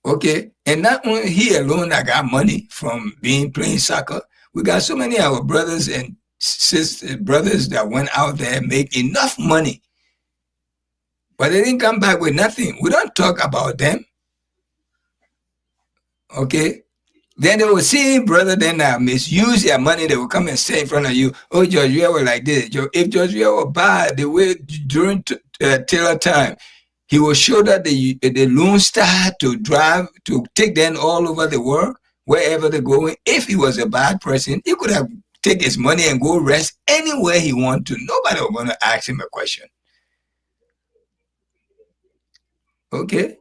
Okay, and not only he alone that got money from playing soccer. We got so many of our brothers and brothers that went out there and make enough money. But they didn't come back with nothing. We don't talk about them. Okay? Then they will see brother then misuse their money. They will come and say in front of you, oh, Jowiya was like this. If Jowiya was bad the way during Taylor time, he will show that the Lone Star to drive, to take them all over the world, wherever they're going. If he was a bad person, he could have taken his money and go rest anywhere he wanted to. Nobody was going to ask him a question. Okay?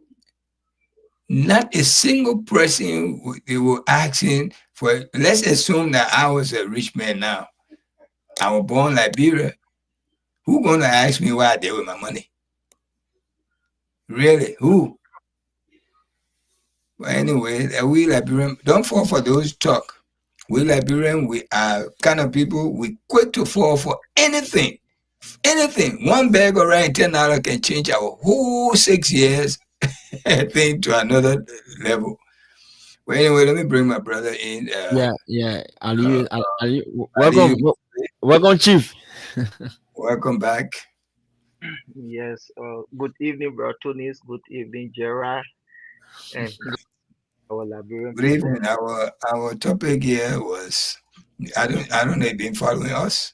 Not a single person they were asking for. Let's assume that I was a rich man now. I was born in Liberia. Who gonna ask me what I did with my money? Really? Who? But anyway, we Liberian, don't fall for those talk. We Liberian, we are kind of people, we quick to fall for anything. Anything. One bag of rice, $10 can change our whole 6 years. thing to another level. Well, anyway, let me bring my brother in. Yeah. Uh, Ali, Ali, welcome, Chief. welcome back. Yes, good evening, bro Tunis. Good evening, Gerard, and our Liberian Good people. evening. Our topic here was I don't know if you've been following us.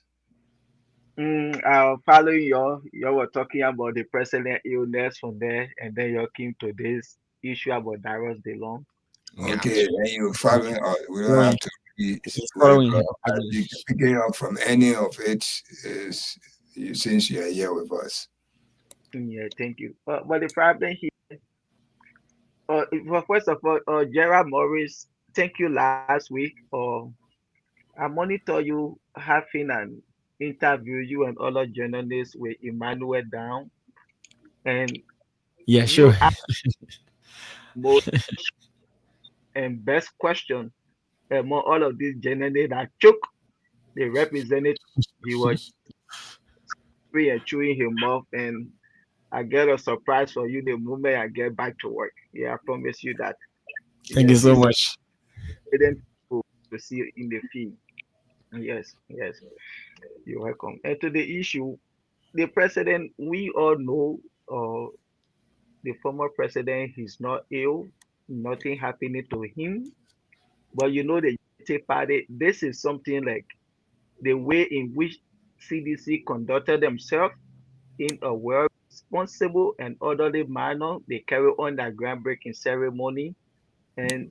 Following you were talking about the president illness from there, and then you came to this issue about Darius DeLong. Yeah, Okay, then you're following us. We don't following, have to be he's very following him. well. You can pick it up from any of it is since you are here with us. Yeah, thank you. But the problem here, first of all, Gerard Morris, thank you last week. I monitor you having an interview, you and other journalists with Emmanuel Down, and Yeah, you sure. asked most and best question among all of these journalists that took the representative. He was free and chewing him off, and I get a surprise for you the moment I get back to work. Yeah, I promise you that. Thank you Yes, so this is much. evident to see in the field. Yes, yes, you're welcome. And to the issue, the president, we all know, the former president, he's not ill, nothing happening to him. But you know, the Unity Party, this is something like the way in which CDC conducted themselves in a well responsible and orderly manner. They carry on that groundbreaking ceremony, and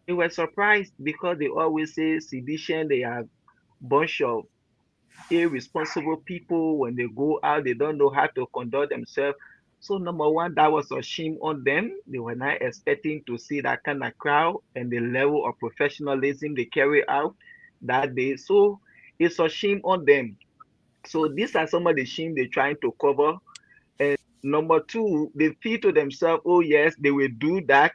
they were surprised because they always say sedition, they are bunch of irresponsible people. When they go out, they don't know how to conduct themselves. So number one, that was a shame on them. They were not expecting to see that kind of crowd and the level of professionalism they carry out that day. So it's a shame on them. So these are some of the shame they're trying to cover. And number two, they feel to themselves, oh yes, they will do that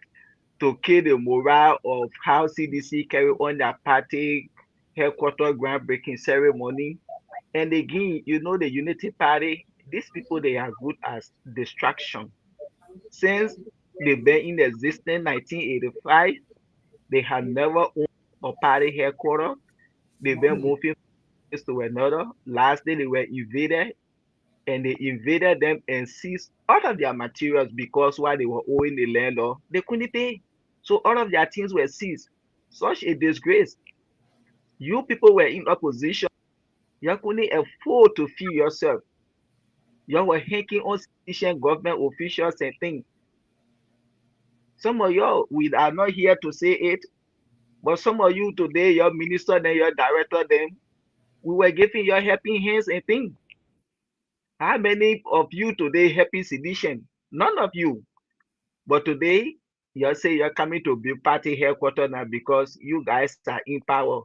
to kill the morale of how CDC carry on their party headquarters groundbreaking ceremony. And again, you know, the Unity Party, these people, they are good as distraction. Since they've been in existence 1985, they have never owned a party headquarters. They've been moving from place to another. Lastly, they were invaded, and they invaded them and seized all of their materials because while they were owing the landlord, they couldn't pay. So all of their things were seized. Such a disgrace. You people were in opposition. You couldn't afford to feed yourself. You were hacking on sufficient government officials and things. Some of you, we are not here to say it, but some of you today, your minister and your director, then we were giving your helping hands and things. How many of you today helping sedition? None of you. But today, you say you're coming to be party headquarters now because you guys are in power.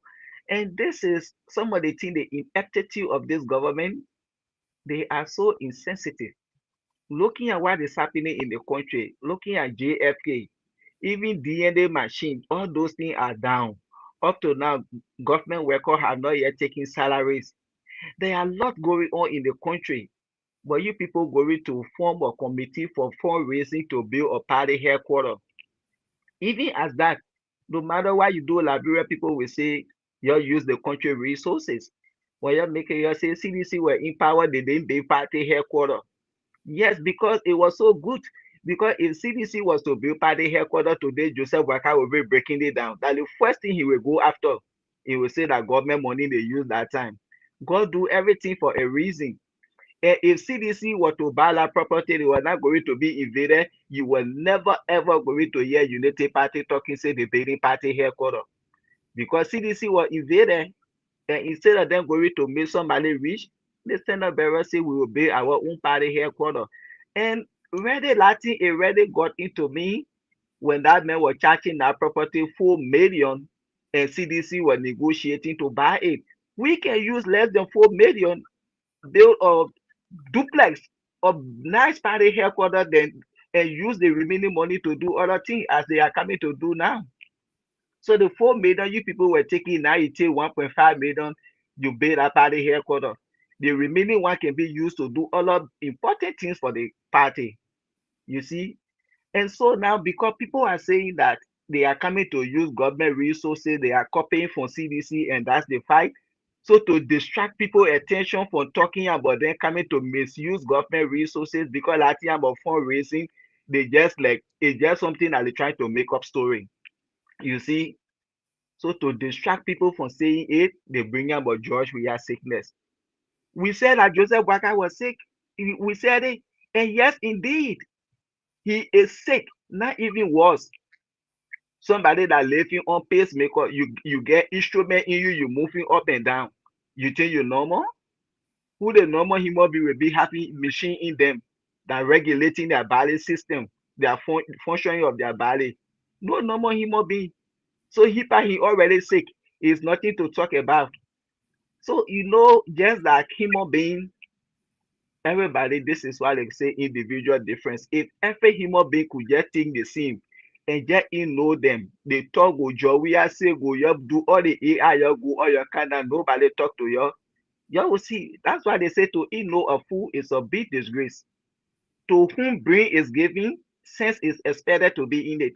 And this is some of the things, the ineptitude of this government. They are so insensitive. Looking at what is happening in the country, looking at JFK, even DNA machine, all those things are down. Up to now, government workers have not yet taken salaries. There are a lot going on in the country, but you people going to form a committee for fundraising to build a party headquarters. Even as that, no matter what you do, Liberia people will say you use the country resources. When you're making you say CDC were in power, they didn't build party headquarters. Yes, because it was so good. Because if CDC was to build party headquarters today, Joseph Waka will be breaking it down. That the first thing he will go after, he will say that government money they use that time. God do everything for a reason. And if CDC were to buy that property, they were not going to be invaded. You were never ever going to hear Unity Party talking, say the building party headquarters. Because CDC was invaded, and instead of them going to make somebody rich, the Senate bearer say we will build our own party headquarters. And really Latin, it really got into me when that man was charging that property 4 million and CDC was negotiating to buy it. We can use less than 4 million, build a duplex of nice party headquarters, then and use the remaining money to do other things as they are coming to do now. So the 4 million you people were taking, now you take 1.5 million, you build a party headquarters. The remaining one can be used to do other important things for the party. You see? And so now, because people are saying that they are coming to use government resources, they are copying from CDC, and that's the fight. So to distract people' attention from talking about them coming to misuse government resources because that thing about fundraising, they just like it's just something that they try to make up story. You see, so to distract people from saying it, they bring about George Weah sickness. We said that Joseph Waka was sick. We said it, and yes, indeed, he is sick. Not even worse. Somebody that living on pacemaker, you get instrument in you, you moving up and down. You think you're normal? Who the normal human being will be having machine in them that regulating their body system, their functioning of their body? No normal human being. So he already sick. It's nothing to talk about. So just like human being, everybody, this is why they say individual difference. If every human being could just think the same and just know them, they talk go job, we are say go you do all the AI, you go all your kind of nobody talk to you. You will see. That's why they say to know a fool is a big disgrace. To whom brain is given, sense is expected to be in it.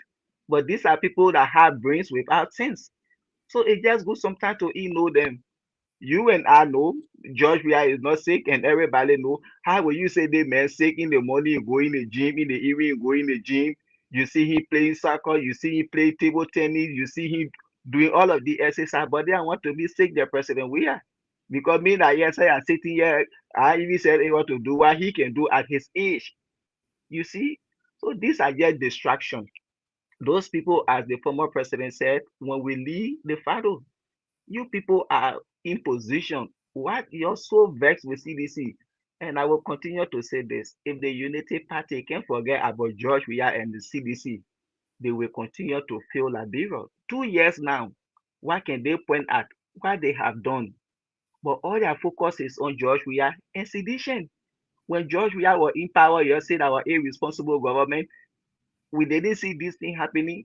But these are people that have brains without sense. So it just goes sometimes to know them. You and I know George Weah is not sick, and everybody know. How will you say the man sick in the morning, you go in the gym, in the evening, you go in the gym, you see him playing soccer, you see him play table tennis, you see him doing all of the exercise, but they want to be sick, the President Weah. Because me that yes, I am sitting here, I even said he want to do what he can do at his age. You see? So these are just distractions. Those people, as the former president said, when we leave the battle, you people are in position. What you're so vexed with CDC. And I will continue to say this. If the Unity Party can forget about George Weah and the CDC, they will continue to fail Liberia. 2 years now. What can they point at? What they have done? But all their focus is on George Weah and sedition. When George Weah was in power, you said our irresponsible government, we didn't see this thing happening.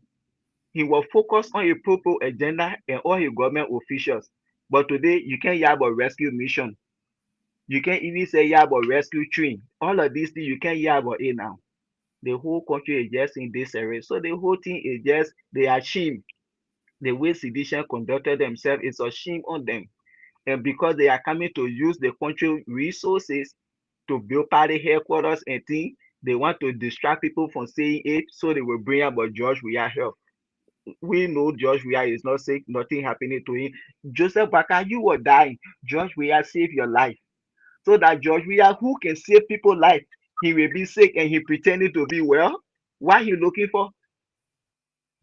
He was focused on a proper agenda and all his government officials. But today, you can't hear about rescue mission. You can't even say hear about rescue train. All of these things, you can't hear about it now. The whole country is just in disarray. So the whole thing is just, they are ashamed. The way sedition conducted themselves is a shame on them. And because they are coming to use the country resources to build party headquarters and things, they want to distract people from saying it, so they will bring about George Weah health. We know George Weah is not sick, nothing happening to him. Joseph Baka, you were dying. George Weah saved your life. So that George Weah, who can save people's life, he will be sick and he pretending to be well. What he looking for?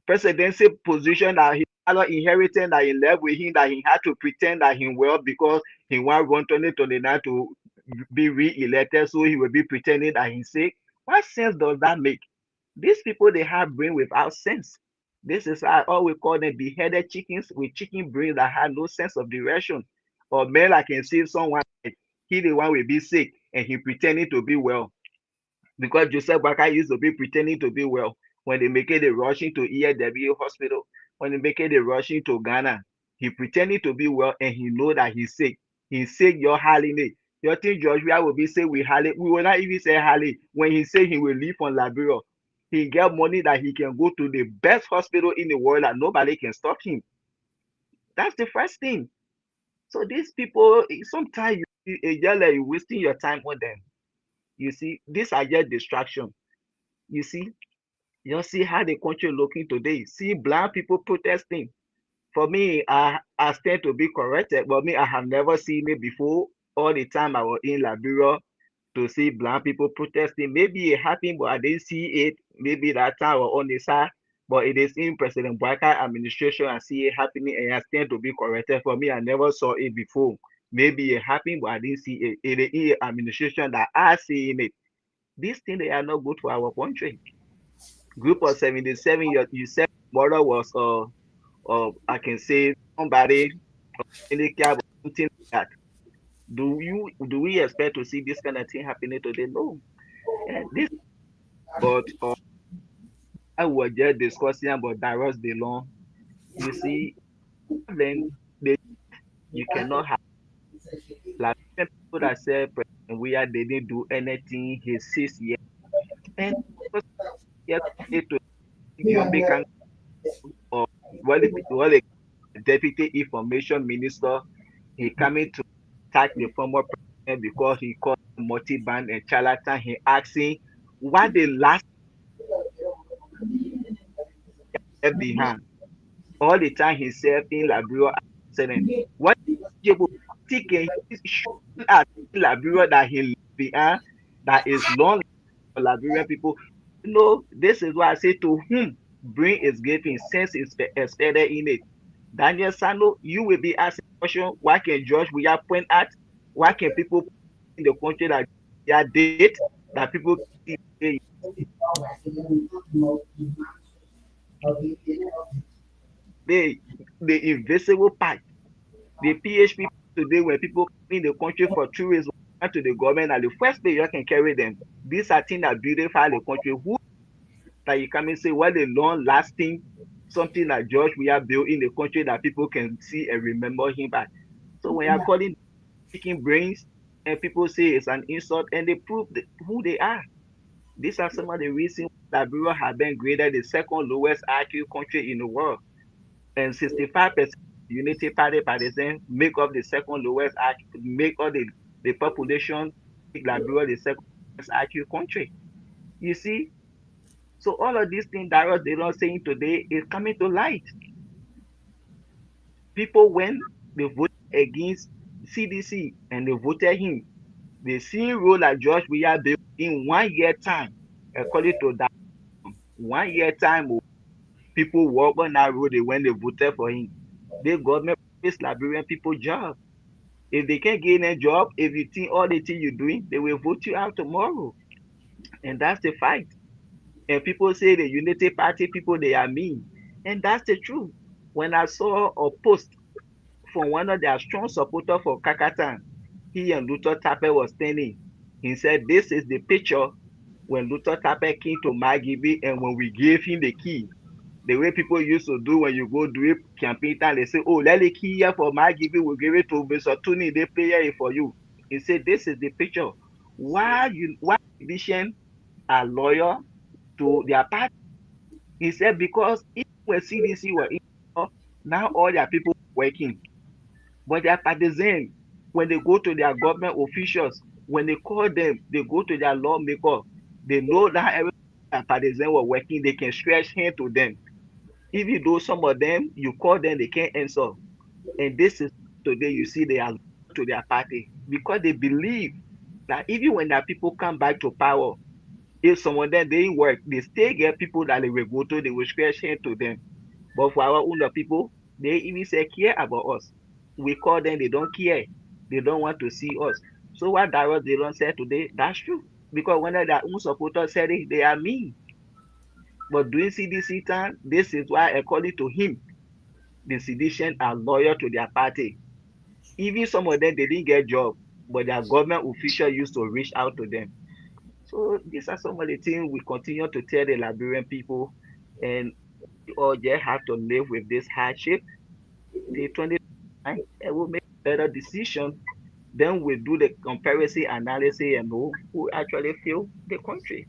Presidency position that he father inherited, that he left with him, that he had to pretend that he well because he want run 2029 to be re-elected, so he will be pretending that he's sick. What sense does that make? These people, they have brain without sense. This is I always call them beheaded chickens with chicken brains that have no sense of direction. Or men that can see someone, he the one will be sick and he pretending to be well. Because Joseph Baka used to be pretending to be well. When they make it a rushing to EAW hospital, when they make it a rushing to Ghana, he pretending to be well and he know that he's sick. He's sick, you're hailing it. You think George Weah will be say we Harley? We will not even say Harley. When he say he will leave from Liberia, he get money that he can go to the best hospital in the world and nobody can stop him. That's the first thing. So these people, sometimes it's just like you're wasting your time on them. You see, these are just distraction. You see how the country looking today. See black people protesting. For me, I stand to be corrected, but me, I have never seen it before. All the time I was in Liberia to see black people protesting. Maybe it happened, but I didn't see it. Maybe that time I was on the side, but it is in President Baka administration. I see it happening, and I stand to be corrected. For me, I never saw it before. Maybe it happened, but I didn't see it. It is in administration that I see in it. These things, they are not good for our country. Group of 77, you said mother was I can say somebody in the cab, something like that. Do we expect to see this kind of thing happening today? No. And this, but I was just discussing about Darius DeLong. You see, then you cannot have like people that say President Weah didn't do anything. He's 6 years, and Yes, to Jamaican or well, deputy information minister, he coming to attack the former president because he called multi-band and charlatan. He asking what the last left behind. All the time he served in Liberia accident. What Jebo can show us in Liberia that he left behind that is long for Liberian people. This is why I say to whom bring is giving, sense is expected in it. Daniel Sano, you will be asking question, why can George we have point at? Why can people in the country that they are dead, that people see the the invisible part, the PHP today when people in the country for tourism to the government and the first day you can carry them. These are things that beautify the country. Who that you come and say what a long lasting something that George we have built in the country that people can see and remember him by. So when you're calling picking brains and people say it's an insult and they prove who they are. These are some of the reasons that Liberia has been graded the second lowest IQ country in the world. And 65% Unity Party partisans make up the second lowest IQ, make up the population, make Liberia the second lowest IQ country. You see? So all of these things that they don't saying today is coming to light. People when they voted against CDC and they voted him, the same role that George Weah built in 1 year time, according to that 1 year time, people walk on that road when they voted for him. The government promised Liberian people job. If they can't get a job, if you think all the things you're doing, they will vote you out tomorrow. And that's the fight. And people say the Unity Party people, they are mean. And that's the truth. When I saw a post from one of their strong supporters for Kakatan, he and Luther Tappe was standing. He said, this is the picture when Luther Tappe came to Magibi and when we gave him the key. The way people used to do when you go do a campaign time, they say, oh, let the key here for Magibi, we'll give it to Mr. Tuni, they play it for you. He said, this is the picture. Why division are loyal to their party? He said, because if when CDC were in, now all their people working. But their partisans, when they go to their government officials, when they call them, they go to their lawmaker, they know that every partisan were working, they can stretch hand to them. Even though some of them, you call them, they can't answer. And this is today, you see, they are to their party because they believe that even when their people come back to power, if some of them they work, they still get people that they will go to, they will stretch hand to them. But for our own people, they even say care about us. We call them, they don't care. They don't want to see us. So what Darius they don't say today, that's true. Because when their own supporters said it, they are mean. But during CDC time, this is why, according to him, the sedition are loyal to their party. Even some of them, they didn't get job, but their government officials used to reach out to them. So these are some of the things we continue to tell the Liberian people, and we all just have to live with this hardship. The 2029, it will make a better decision. Then we do the comparison analysis and know who actually feel the country.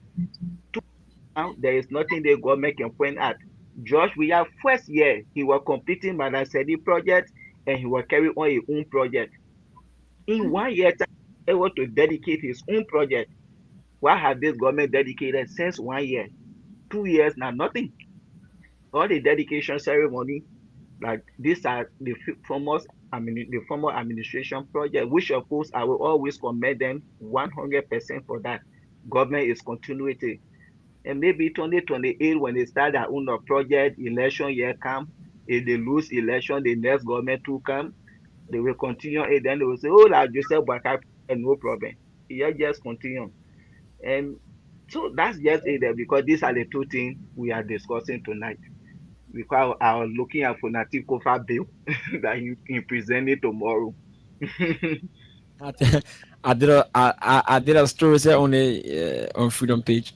Now, there is nothing the government can point at. George, we have first year, he was completing Madam Sedi project and he was carrying on his own project. In 1 year, time, able to dedicate his own project. What have this government dedicated since 1 year? 2 years now, nothing. All the dedication ceremony, like these are the former administration project, which of course I will always commend them 100% for that. Government is continuity. And maybe 2028, when they start their own project, election year come, if they lose election, the next government to come, they will continue and then they will say, oh, like Joseph Boakai, no problem. Yeah, just continue. And so that's just it because these are the two things we are discussing tonight. Because I was looking at Fonati Kofa bill that he presented tomorrow. I did a story there on Freedom page.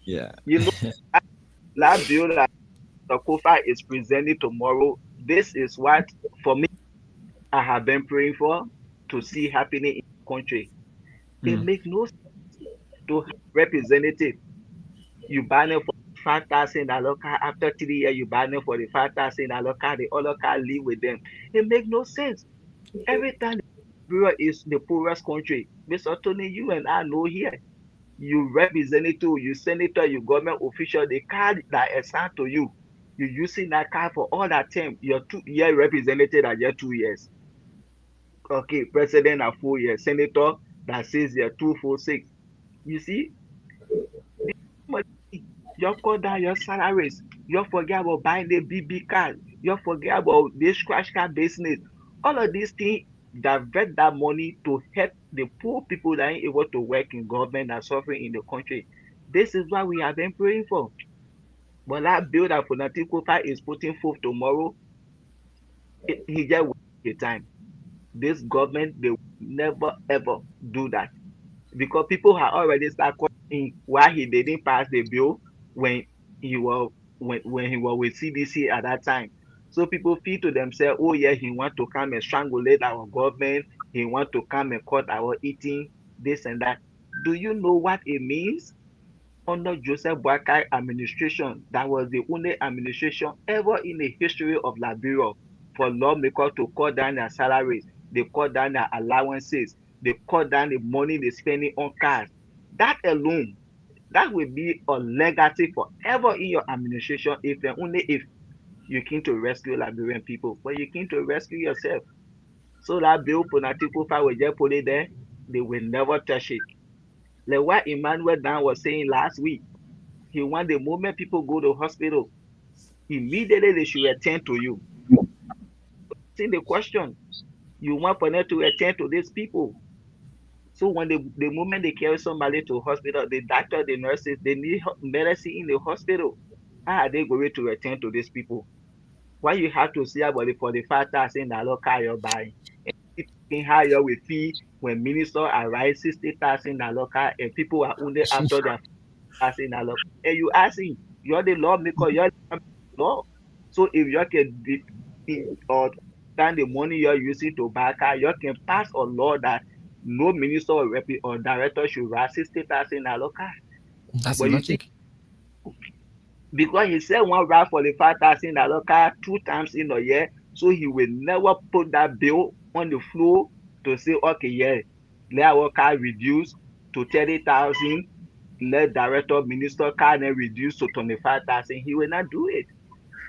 Yeah. You know, that bill that Kofa is presenting tomorrow. This is what, for me, I have been praying for to see happening in the country. It makes no sense to have representative. You buy them for $5,000 car. After 3 years, you buy them for the $5,000 car. The other car live with them. It make no sense. Every time Liberia is the poorest country, Mr. Tony, you and I know here. You representative, you senator, you government official, the card that is assigned to you, you using that card for all that time. Your 2 year representative at your 2 years. Okay, president at 4 years, senator that says you're 2 4 6. You see, you cut down your salaries. You forget about buying the BB card. You forget about this scratch card business. All of these things divert that money to help the poor people that ain't able to work in government and suffering in the country. This is what we have been praying for. But that bill that Fonati Kofa is putting forth tomorrow, he just waste the time. This government, they will never ever do that. Because people have already started questioning why he didn't pass the bill when he was when he was with CDC at that time. So people feel to themselves, oh yeah, he want to come and strangulate our government, he want to come and cut our eating, this and that. Do you know what it means? Under Joseph Boakai administration, that was the only administration ever in the history of Liberia for lawmakers to cut down their salaries, they cut down their allowances, they cut down the money they spending on cars. That alone, that will be a legacy forever in your administration if and only if you came to rescue Liberian people, but you came to rescue yourself. So that bill, Ponatiko will just put it there, they will never touch it. Like what Emmanuel Dan was saying last week, he want the moment people go to hospital, immediately they should attend to you. See the question, you want for them to attend to these people. So when the moment they carry somebody to hospital, the doctor, the nurses, they need medicine in the hospital. How are they going to attend to these people? Why you have to see about it for the $5,000 car you're buying? And how you will feel when minister arrive $60,000 car and people are only after their $5,000. And you asking, you're the lawmaker, you're the law. So if you can or stand the money you're using to buy a car, you can pass a law that no minister or rep or director should ride $60,000 car. That's But the logic. Because he said one ride for the $5,000 car 2 times in a year, so he will never put that bill on the floor to say, okay, yeah, let our car reduce to 30,000, let director minister car then reduce to 25,000. He will not do it.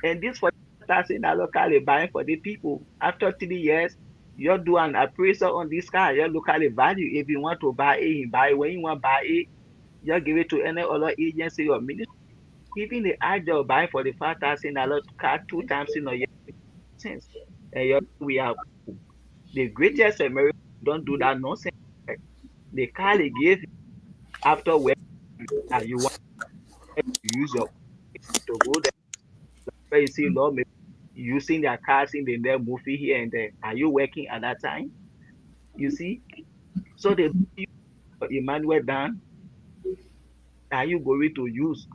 And this $40,000 car they buying for the people. After 3 years, you do an appraisal on this car, you look at the value. If you want to buy it, you buy it. When you want to buy it, you give it to any other agency or ministry. Even the idea of buying for the $5,000 car 2 times in a year sense. And we have the greatest America don't do that nonsense. The car they give after where you want to use your to go there. Where you see lawmakers using their cars in their movie here and there. Are you working at that time? You see? So the Emmanuel Dan, are you going to use?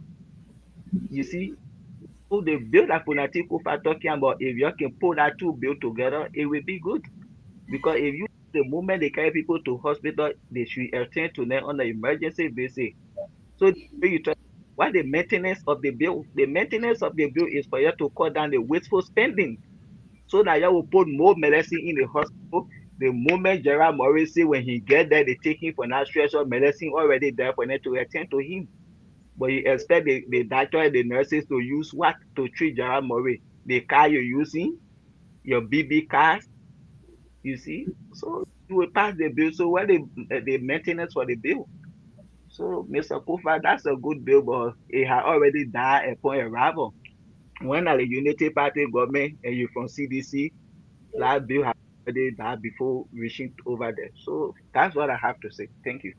You see? So the bill that Ponatiko are talking about, if you can put that 2 bills together, it will be good. Because if you, the moment they carry people to hospital, they should attend to them on an emergency basis. So you try, what the maintenance of the bill? The maintenance of the bill is for you to cut down the wasteful spending, so that you will put more medicine in the hospital. The moment Gerald Morris say when he get there, they take him for that stretch of medicine already there for them to attend to him. But you expect the doctor and the nurses to use what to treat Gerald Murray? The car you're using, your BB cars, you see? So you will pass the bill. So what the maintenance for the bill? So Mr. Kofa, that's a good bill, but it had already died upon arrival. When the Unity Party government and you from CDC, that bill had already died before reaching over there. So that's what I have to say. Thank you.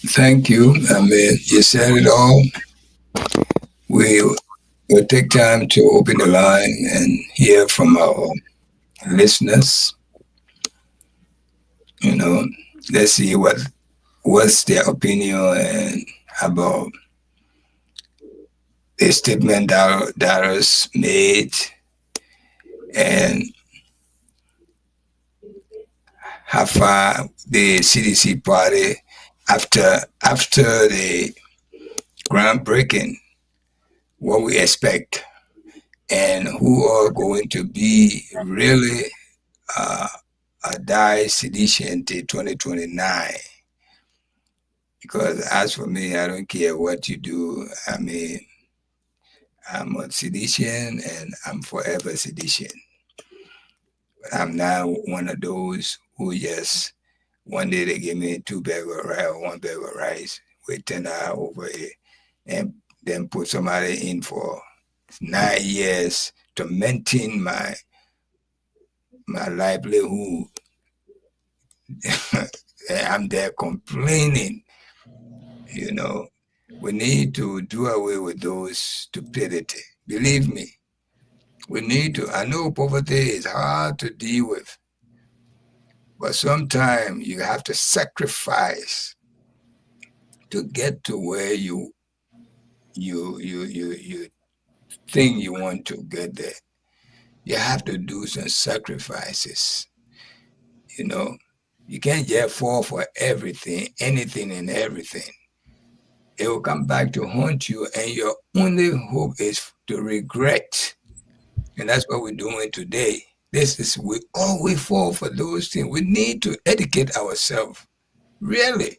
Thank you. I mean, you said it all. We'll take time to open the line and hear from our listeners. You know, let's see what's their opinion and about the statement that Darius made, and how far the CDC party after the groundbreaking, what we expect, and who are going to be really die sedition till 2029. Because as for me, I don't care what you do. I mean, I'm on sedition and I'm forever sedition. But I'm not one of those who just one day they give me 2 bags of rice or 1 bag of rice with 10 hours over it and then put somebody in for 9 years tormenting my livelihood. I'm there complaining. You know, we need to do away with those stupidity. Believe me, we need to. I know poverty is hard to deal with, but sometimes you have to sacrifice to get to where you think you want to get there. You have to do some sacrifices. You know, you can't just fall for everything, anything and everything. It will come back to haunt you, and your only hope is to regret. And that's what we're doing today. We always fall for those things. We need to educate ourselves. Really.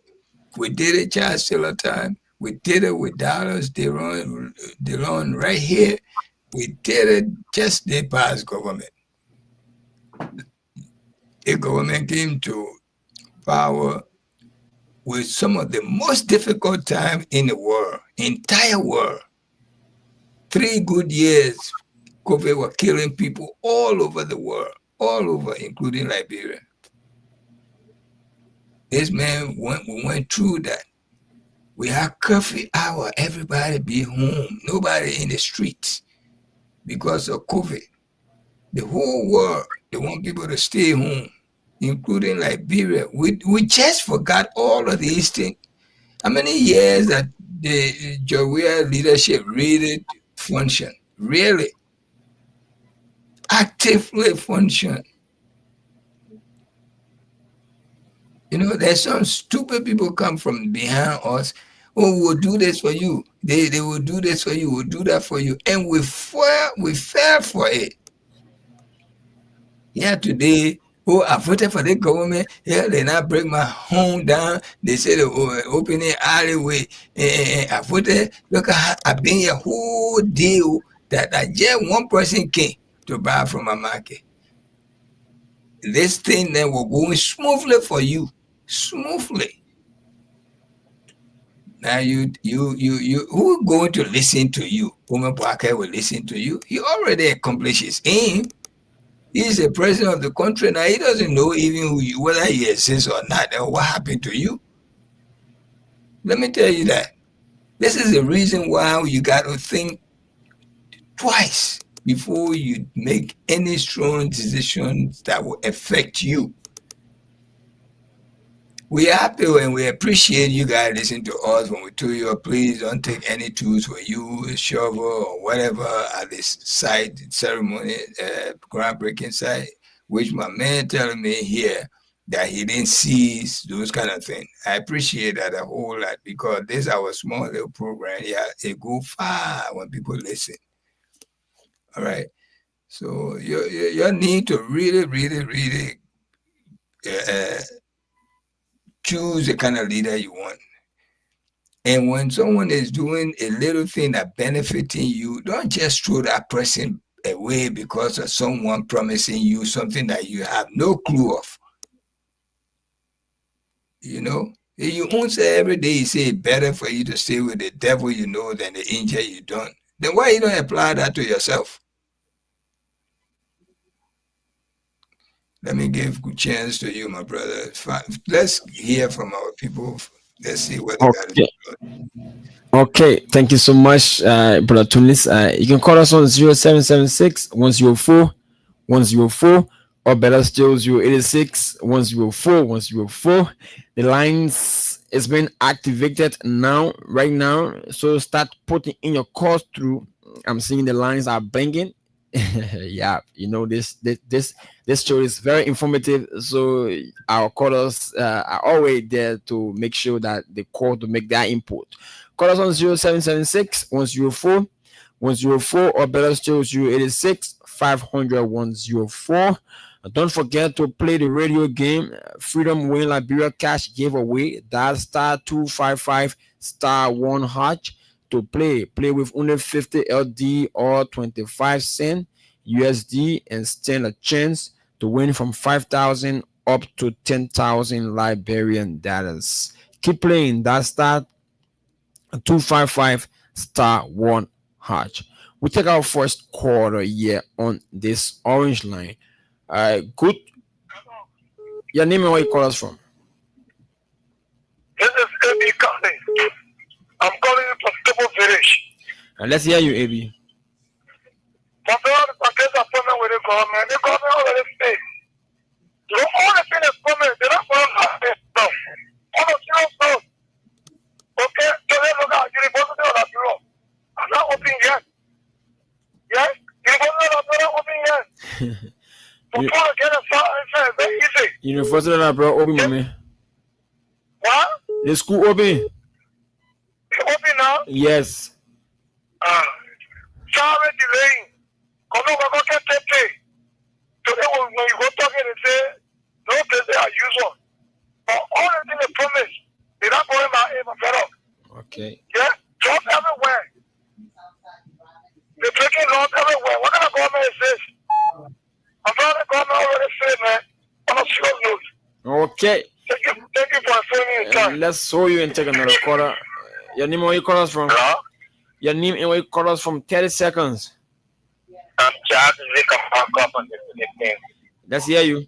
We did it Charles Taylor time. We did it with Dallas DeLon right here. We did it just the past government. The government came to power with some of the most difficult time in the world, entire world. 3 good years, COVID were killing people all over the world, all over, including Liberia. This man we went through that. We had curfew hour, everybody be home, nobody in the streets because of COVID. The whole world, they want people to stay home, including Liberia. We just forgot all of these things. How many years that the Jawea leadership really function? Really? Actively function. You know, there's some stupid people come from behind us. Oh, we'll do this for you. They will do this for you. We'll do that for you. And we fell for it. Yeah, today, I voted for the government. Yeah, they now break my home down. They say they open the alleyway. I voted. Look, I've been here whole deal that just one person came to buy from my market. This thing then will go smoothly for you. Smoothly. Now you who going to listen to you? Woman Parker will listen to you. He already accomplished his aim. He's the president of the country now. He doesn't know even who you, whether he exists or not, or what happened to you. Let me tell you that. This is the reason why you got to think twice before you make any strong decisions that will affect you. We are happy and we appreciate you guys listening to us when we tell you, please don't take any tools for you, a shovel or whatever at this site, ceremony, groundbreaking site, which my man telling me here that he didn't see those kind of things. I appreciate that a whole lot because this is our small little program. Yeah, it go far when people listen. All right. So you need to really choose the kind of leader you want. And when someone is doing a little thing that benefiting you, don't just throw that person away because of someone promising you something that you have no clue of. You know, you won't say every day you say it's better for you to stay with the devil you know than the angel you don't. Then why you don't apply that to yourself? Let me give a chance to you, my brother. Let's hear from our people. Let's see what they got to do. Okay, thank you so much, Brother Tunis. You can call us on 0776 104 104 or better still 086 104 104. The lines is being activated now, right now. So start putting in your calls through. I'm seeing the lines are blinking. Yeah, you know this show is very informative. So our callers are always there to make sure that they call to make their input. Call us on 0776 104 104 or better still 086 500 104. Don't forget to play the radio game Freedom Win Liberia Cash giveaway. That's star 255 star 1 hatch to play. Play with only 50 LD or 25 cent USD and stand a chance to win from 5,000 up to 10,000 Liberian dollars. Keep playing. That's star 255 star 1 hatch. We take our first quarter here on this orange line. Good. Your name and where you call us from? This is AB County. I'm calling you from Stable Village. Let's hear you, AB. My brother, I get an appointment with the government. The government already said. You know, all the things that's coming, they're not going to happen now. All the serious stuff. Okay, so let's look at the university of the bureau. I'm not open yet. Yes? The university of the bureau open yet. Before I get a start, it's very easy. University of Labrador open, mommy. What? The school open. It's open now? Yes. Sorry, delaying. Come on, we're going to get paid. Today, when you go talking and say, no, they are usual. But all the things they promise, they're not going by aim and better. Okay. Yeah? Jobs everywhere. They're breaking laws everywhere. What kind of government is this? I'm trying to government already said, man, on a serious note. Okay. Thank you for explaining your time. Let's show you and take another quarter. Your name and where you call us from? Hello? Your name and where you call us from 30 seconds. I'm Charles Zika Park up on the thing. Let's hear you.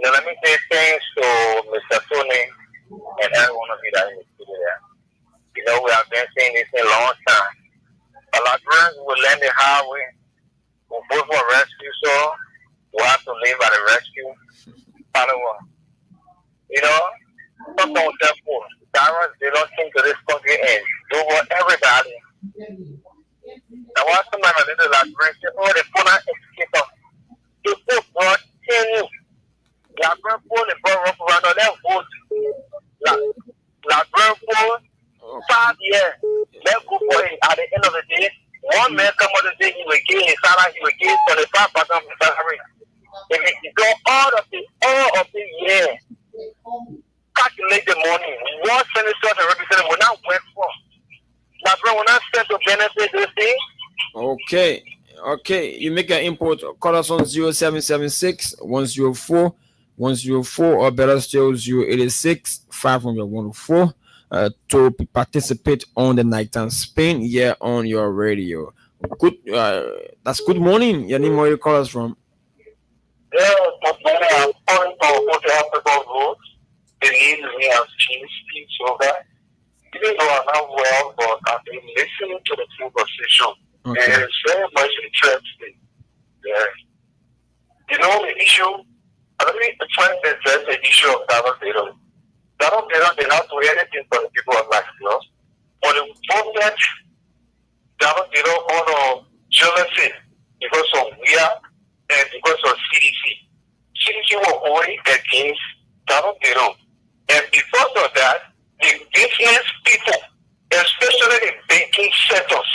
Let me say thanks to Mr. Tony and every one of you that is there. You know, we have been saying this in a long time. A lot of friends will learn the hard way. We both were rescue, so we have to live by the rescue. Follow. You know, something with that poor. Tyrants, they don't think to this country and do what everybody. Now, what's the man that did the last break? Oh, they put an executor. They put God 10 years. La grand pour les bons reprendre leur vote. La grand pour 5 years. Let go for it. At the end of the day, one man come out and say he will gain his salary, he will gain 25% of his salary. If he go all of the year, calculate the money. One senator and representative will not work for. La grand will not stand to benefit this thing. Okay. You make an import. Call us on 0776 104 104 or better still 086 500 104 to participate on the nighttime spin here on your radio. Good. That's good morning. Your name, where you call us from? Yeah, good morning. I'm calling for what the African votes. The name me has changed speech over. Even though I'm not well, but I've been listening to the conversation. Okay. And it's very much interesting. Yeah. You know the issue. I mean, the trying to address the issue of Davos Data. Davos Data did not do anything for the people of Latinos. But the movement, Davos Data out of jealousy because of WIA and because of CDC. CDC were only against Davos Data. And because of that, the business people, especially the banking sectors,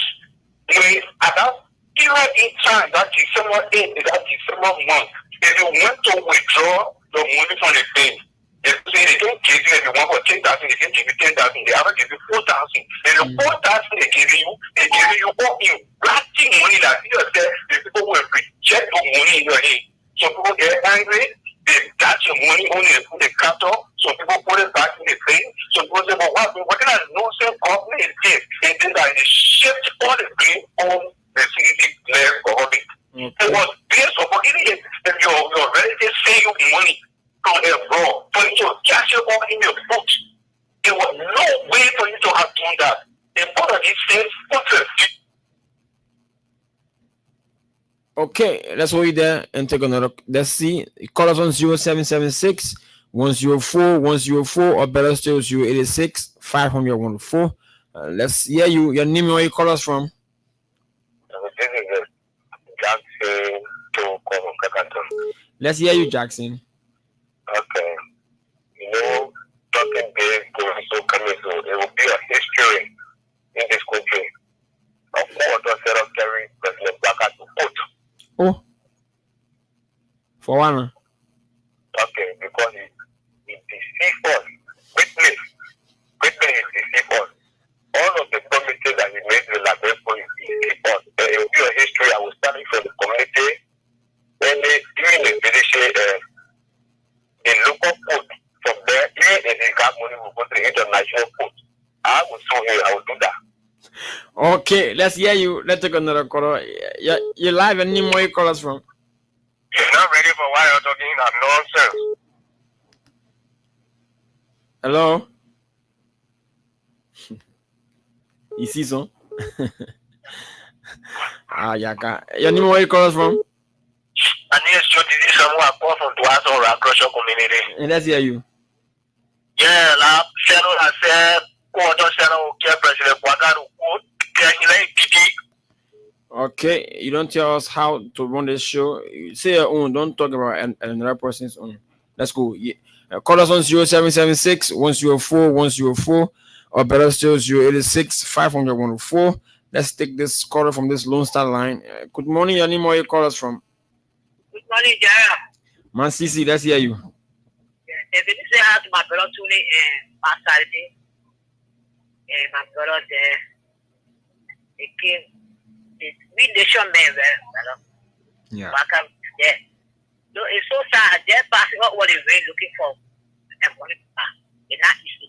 they at that period in time, that December 8th, that December month, if you want to withdraw the money from the bank, they say they don't give you, if you want for 10,000, they can give you 10,000, they have to give you 4,000. And the 4,000 they give you all you plastic money that you said the people will reject the money in your hand. So people get angry, they got your money on the counter, so people put it back in the bank. So people say, well, what kind of nonsense company is this? And then they shift all the blame on the CDC government. It was based upon it. If you're ready to save you money from abroad, for you to cash it all in your books, there was no way for you to have done that. And all of these things put it. Okay, let's hold it there and take another. Let's see. Call us on 0776 104 104 or better still 086 500 104. Let's hear you. Your name and where you call us from? Jackson to Kakatan. Let's hear you, Jackson. Okay. You know, talking big, going so coming so there will be a history in this country of what was set up carrying President Baka to vote. Oh. For one. Okay, because he deceived us. Witness is deceived us. All of the promises that he made to the people is deceived us. There will be a history. I was starting from the community when they during the village the local food from there, even if they got money, we go to the international food. I will show you, I will do that. Okay, let's hear you. Let's take another caller. You're live and need more callers from. You're not ready for why you're talking that nonsense. Hello? You see some? You need more callers from? I need to show this someone apart from the house or across your community. And let's hear you. Yeah, la channel I said, quarter channel care president, okay, you don't tell us how to run this show. You say your own, don't talk about another person's own. Let's go. Yeah. Call us on 0776 104 104 or better still 086 500 104. Let's take this caller from this Lone Star line. Good morning, any more you call us from? Good morning, Jara. Man, Cici, let's hear you. If you say hi to my brother Tony and last Saturday, and my brother there, they came, we nation men, well, Yeah. welcome there. So it's so sad, they're passing out what they're really looking for, and what they're not easy.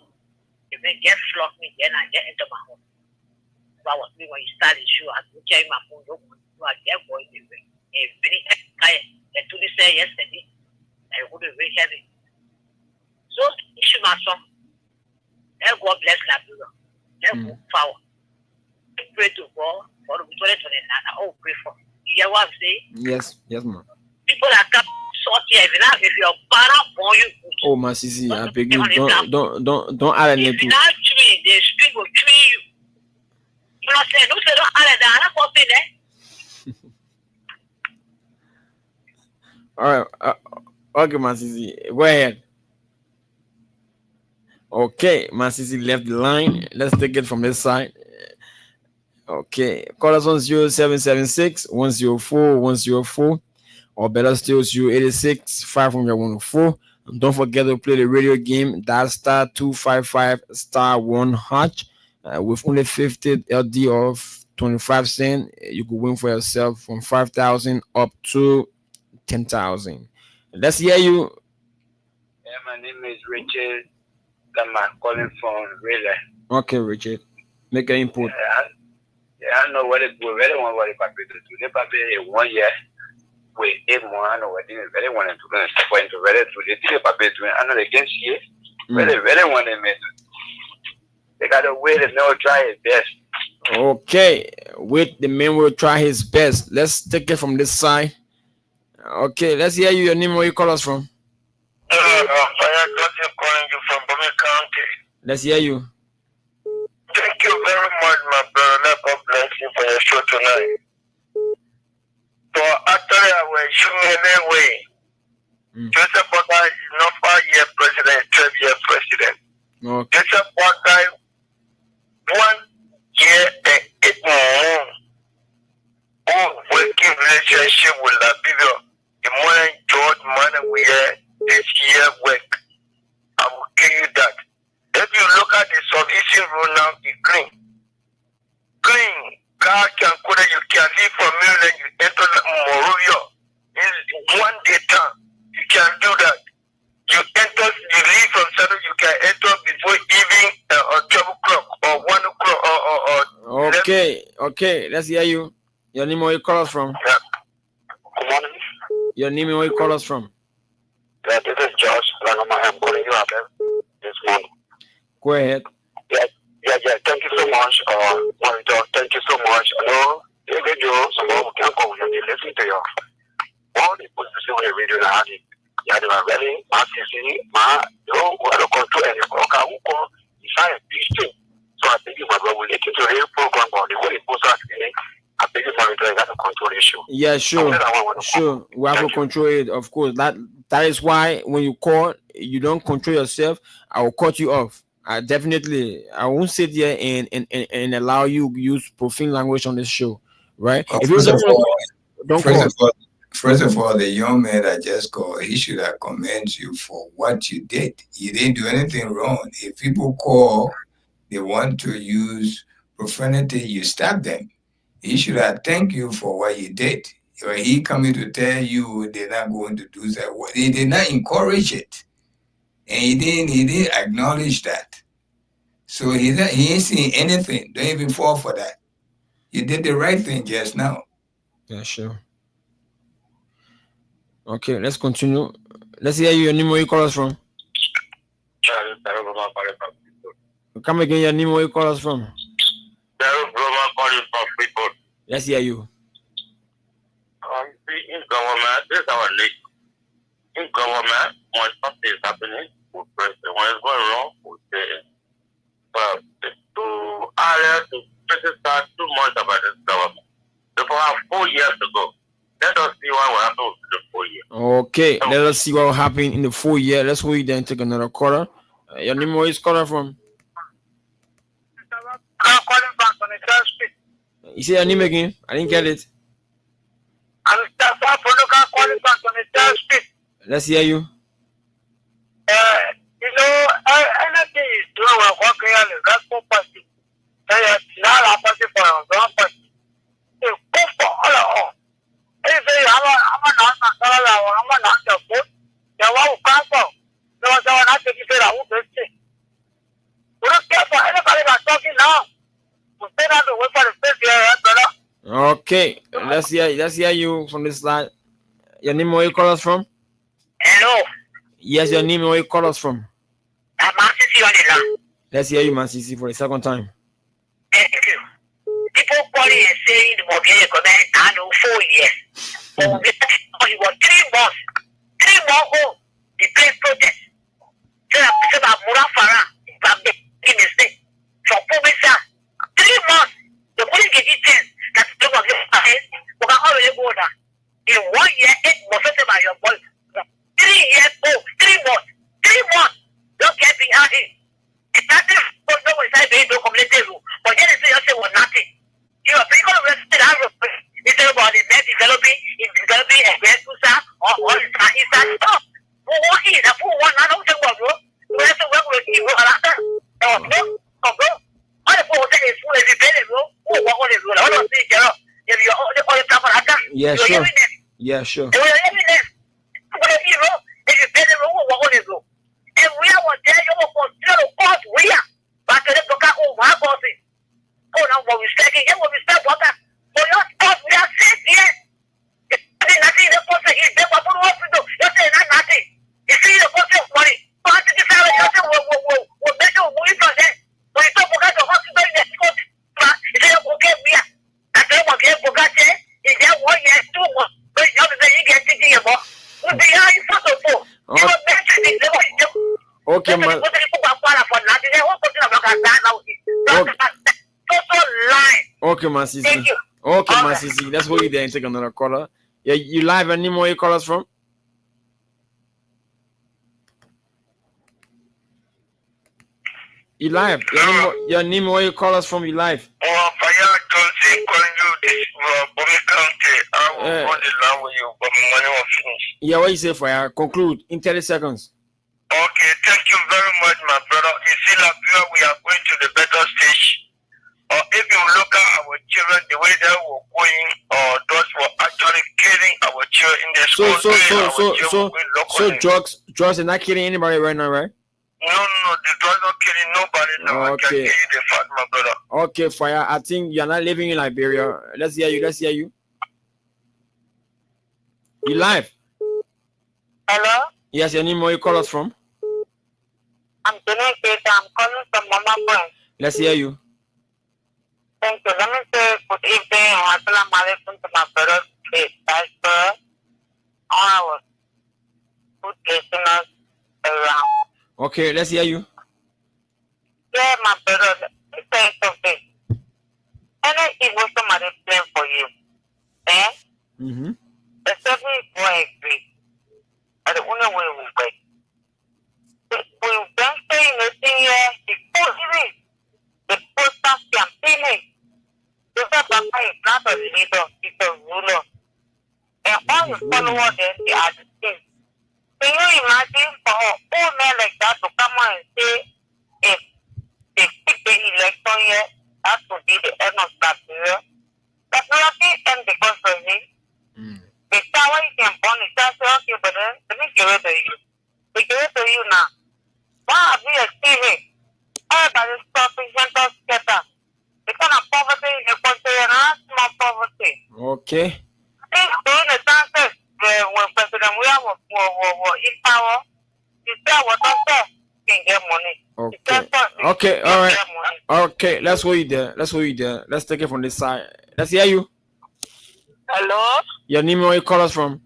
They may get flock me, then I get into my home. So I was me when you start the show, I was carrying my phone, I get boy, a very tired. The Tony said yesterday, I would be very heavy. So, issue my son. Let God bless Labrador. Let God power. Pray to God for the 2029. Oh, pray for. You hear what I'm saying? Yes, ma'am. People that come sort here, if your parent born you. Oh, my Cici, I beg you, don't add anything. If you not treat, the spirit will treat you. You know what I'm saying? Don't say don't add that. I'm not going to say that. All right. Okay, Masisi, go ahead. Okay, Masisi left the line. Let's take it from this side. Okay, call us on 0776 104 104 or better still 086 500 104. And don't forget to play the radio game. That's star 255 star 1 hatch with only 50 LD of 25 cents. You could win for yourself from 5,000 up to 10,000. Let's hear you. Yeah, my name is Richard. I'm calling from Relay. Okay, Richard. Make an input. I know what it was. Very one what it paper to do. The paper 1 year. Wait, 8 months. I know what it is. Very one to go and step into very to the paper to. I know they can see it. Very one they made. They got to wait and they'll try his best. Okay, wait. The man will try his best. Let's take it from this side. Okay, let's hear you. Your name, where you call us from? I'm calling you from Bowman County. Let's hear you. Thank you very much, my brother. Let God bless you for your show tonight. So after I was shooting away, Joseph Boga is not 5-year president, 12-year president. Okay. Joseph Boga, 1 year and 8 months. Oh, working relationship with the people. The more George money we have this year work, I will give you that. If you look at the submission rule now, it's clean. God can code you can leave from Maryland, you enter Morovia. In 1 day time, you can do that. You leave from Saturday, you can enter before evening or 12 o'clock or 1 o'clock or Okay, let's hear you. Your name, where you call us from? Yeah. Good morning. Your name, where you call us from? Yeah, this is Josh. I'm calling you up this morning. Go ahead. Yeah. Thank you so much. Monitor, thank you so much. Hello, radio. Someone can call you. Listen to you. All the position on the radio now. Yeah, they were really I control any program. It's not a big thing. So I think my brother will listen to the program or the way it goes out. I think my brother got to control issue. Yeah, sure. We have to control it, of course. That is why when you call, you don't control yourself. I will cut you off. I won't sit here and allow you use profane language on this show, right? If you don't call. First of all, the young man that just called, he should have commended you for what you did. You didn't do anything wrong. If people call, they want to use profanity, you stop them. He should have thanked you for what you did. When he coming to tell you they're not going to do that, they did not encourage it, and he didn't acknowledge that. So he ain't seen anything. Don't even fall for that. You did the right thing just now. Yeah, sure. Okay, let's continue. Let's hear your name. Where you call us from? Come again, your name. Where you call us from? Let's hear you. In government, this is our nation. In government, when something is happening, we press it. When it's going wrong, we say it. But the 2 hours to start 2 months about this government. Before 4 years ago. Let us see what will happen in the 4 years. Okay, let us see what will happen in the 4 years. Let's wait then take another caller. Your name, where is caller from? I'm calling back on the first speak. You say your name again? I didn't get it. I'm calling back on the third speak. Let's hear you. You know, anything is doing we're working on the gospel party. Now I'm party for our grand party. They go for all. They say, I'm not the food. They want to come for. They want to take it out of the city. We don't care for anybody that's talking now. We stay down to wait for the state here, brother. Okay, let's hear you from this side. Your name, where you call us from? Hello. Yes, your name, where you call us from? I'm Masisi on the line. Let's hear you, Masisi, for the second time. Thank you. People calling and saying the Bulgarian government, I know 4 years. But it was 3 months. 3 months old. The place protest. So about Murafara, if I'm making a mistake. For Pumisa, 3 months. The police get it chance. That's the one ahead. We can already go down. In 1 year, 8 months by your boy. 3 years old. 3 months. 3 months. Don't get behind it. It's nothing. Don't know inside the community room. But then they say nothing. You know, people are it's about the men developing a great or it's that stuff. Who is a poor one? I don't think about bro. We have to work with you. All the poor thing is full of the bro. Who walk on the road? I don't see Gerald. If you're all the time, yeah, sure. Yeah, sure. You're evidence. What if you know? If you pay the road, walk on the road. And we are one day, you will consider the cost we are. But the look at all my bosses. Oh, now what we start again, what we start, what that. For your stuff, we are safe here. Nothing, the person is there, but for hospital, you're saying nothing. You see the person money. So I think it's how you say, we'll make sure we from there. When you talk about the hospital, you say, okay, we are. I tell you what, you forgot there. Is there 1 year, 2 months? But you know, you get thinking about. We'll be here in front of you. You don't mention it. Okay, man. Okay, Masisi. Thank you. Okay, Masisi. Let's hold you there and take another caller. Yeah, you live any more you call us from? You live. Your name where you call us from, you live. Oh, Fire Johnson calling you this Bumi County. I will hold the line with you, but my money will finish. Yeah, what you say, Fire? Conclude in 30 seconds. Okay, thank you very much, my brother. You see, Liberia, we are going to the better stage. If you look at our children, the way they were going, those were actually killing our children in the school. So drugs are not killing anybody right now, right? No, the drugs not killing nobody now. I can give you the fact, my brother. Okay, Fire. I think you're not living in Liberia. Let's hear you. You live? Hello? Yes, your name where you call us from? I'm Denise. I'm calling from Mama Point. Let's hear you. Thank you. Let me say good evening and assalamu alaikum to my brother, Pastor. I was good listeners around. Okay, let's hear you. Yeah, my brother, let me say something. Any evil somebody plan for you, that Papa is not a leader, he's a ruler. And all his followers, they are the same. Can you imagine for an old man like that to come out and say, if they pick the election here, that would be the end of that period? That's nothing end because of him. The tower you can burn it, just say, okay, but then let me give it to you. We give it to you now. Why have we achieved it? Everybody's talking, gentle scatter. The kind of poverty in the country and small poverty. Okay. During the census, when President William was in power, he said, what I said, can get money. Okay, all right. Okay, let's hold you there. Let's take it from this side. Let's hear you. Hello? Your name, where you call us from?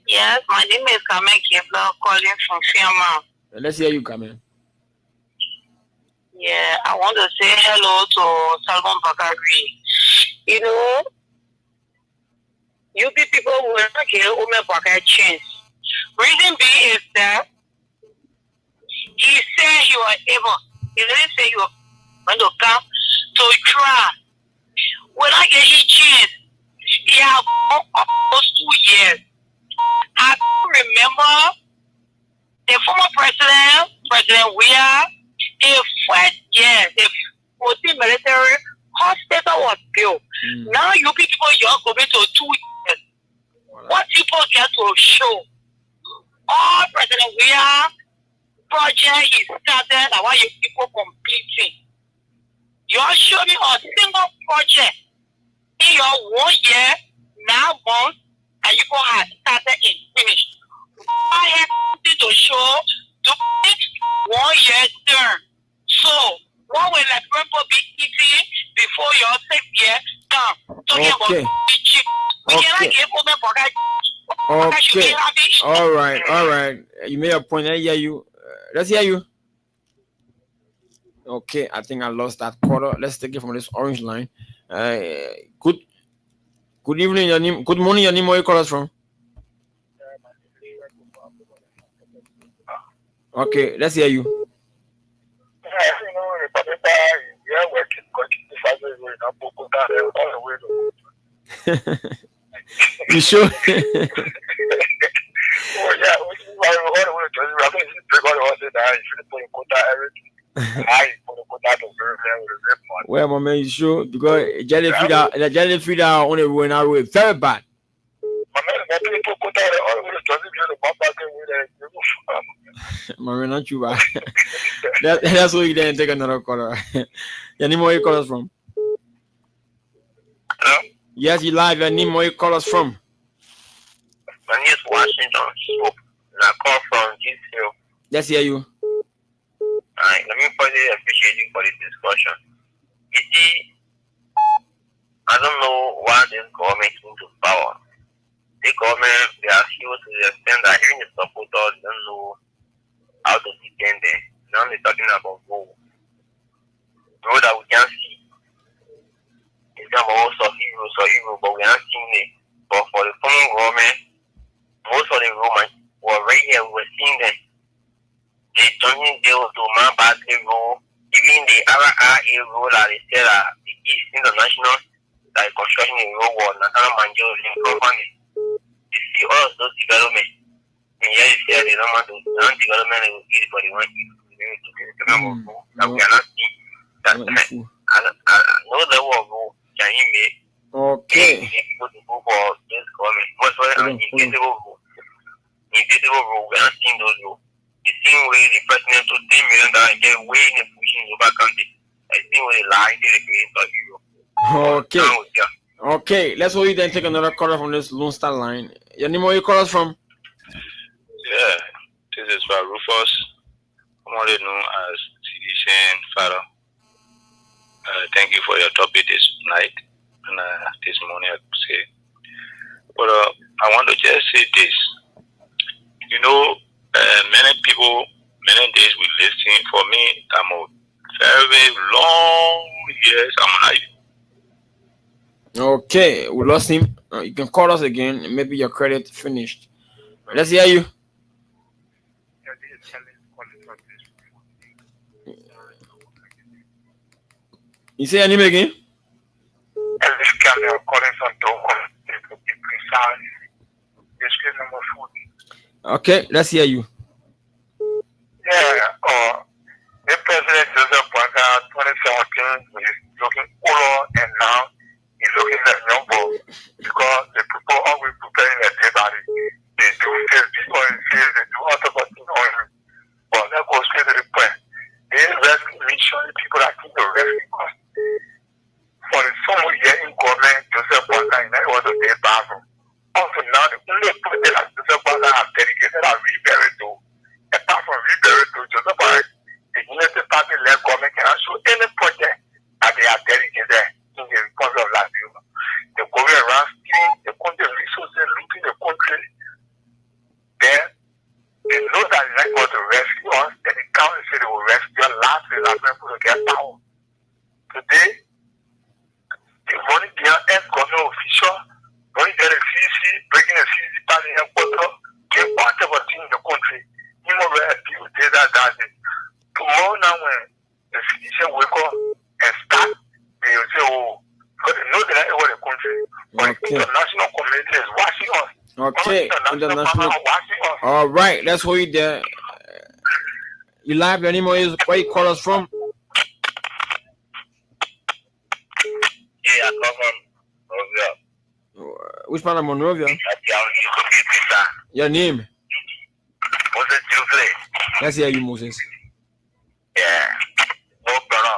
Yes, my name is Carmen Kepler, calling from Fairmount. Let's hear you, Carmen. Yeah, I want to say hello to Salmon Bakari. You know, you people will not get Omer Bakari chance. Reason being is that he said you are able. He didn't say you are going to come to try. When I get his chance, he have almost 2 years. I remember the former president, President Weah, the 14 military hospital was built. Now you people, you're going to 2 years. What people get to show? All President Weah project is started, and why you people completing. You show me a single project in your 1 year, 9 months, and you go have started and finished. I have something to show to make 1 year term. So, what will the people be eating before your 6 year term? Talking about cheap. We cannot give them for that. Okay. All right. You made a point. I hear you. Let's hear you. Okay, I think I lost that quarter. Let's take it from this orange line. Good evening, your name. Good morning, your name. Where you call us from? Okay, let's hear you. You sure? Well, my man, you sure? Because the jellyfish are on the road now, very bad. My man, not you, bad. That's why you didn't take another color. Any more you call us from? Hello? Yes, you live. Any more you call us from? My name is Washington Swoop, and I call from GCO. Let's hear you. Alright, let me firstly appreciate you for the discussion. You see, I don't know why this government came to power. The government, they are huge to the extent that even the supporters don't know how to defend them. Now they're talking about road that we can see. It's not most of evil, but we aren't seeing it. But for the former government, most of the Romans were right here, we were seeing them. They don't deal to man battery rule, even the RRA rule that they said that the East International that is constructing a road war, National Manjo in company. You see all of those developments, and yet you say they don't want to development is easy, but they want to that we are not seeing that no level of rule can he make. Okay. People to go for this government. Most of them are invisible rule. We are not seeing those rules. The same way the president to $10 million and get way in the pushing over country. The same way they lie to the creator of Europe. Okay, let's hold you then take another caller from this Lone Star line. Your name, where you call us from? Yeah, this is for Rufus, commonly known as Citizen Father. Thank you for your topic this night and this morning, I could say. But I want to just say this. You know, many people, many days we listen. For me, I'm a very, very long years. I'm alive. Okay, we lost him. You can call us again. Maybe your credit finished. Let's hear you. You say your name again? Elvis Camille calling from Togo, to be precise. Excuse me, my food. Okay, let's hear you. Yeah, the President Joseph Boakai 2017 is looking older, and now he's looking at younger because the people always preparing a table. They do Facebook on his, they do other things on him. But that goes straight to the point. They make sure the people that keep the rescue us. For the summer year in government, Joseph Boakai, that was a dead bathroom. Also now, the only project that Joseph Boakai has dedicated are reburied to. Apart from reburied to Joseph Boakai, the United Party led government cannot show any project that they are dedicated in the Republic of Liberia. They go around stealing the country resources, looting the country. Then they know that they're not going to rescue us. Then the county said they will rescue us last year as people to get power. Today, the money behind ex-government official, money get a CC, breaking a CC party headquarters, get whatever thing in the country. You know where people did that day. Tomorrow now when the citizen wake up and start, they will say, oh, because they know they're not over the country. But the international community is watching us. Okay, international. All right, that's who you there. You live, your name is where you call us from? Yeah, I come from Monrovia. Which part of Monrovia? Your name? Moses Tuesday. Let's hear you, Moses. Yeah, no problem.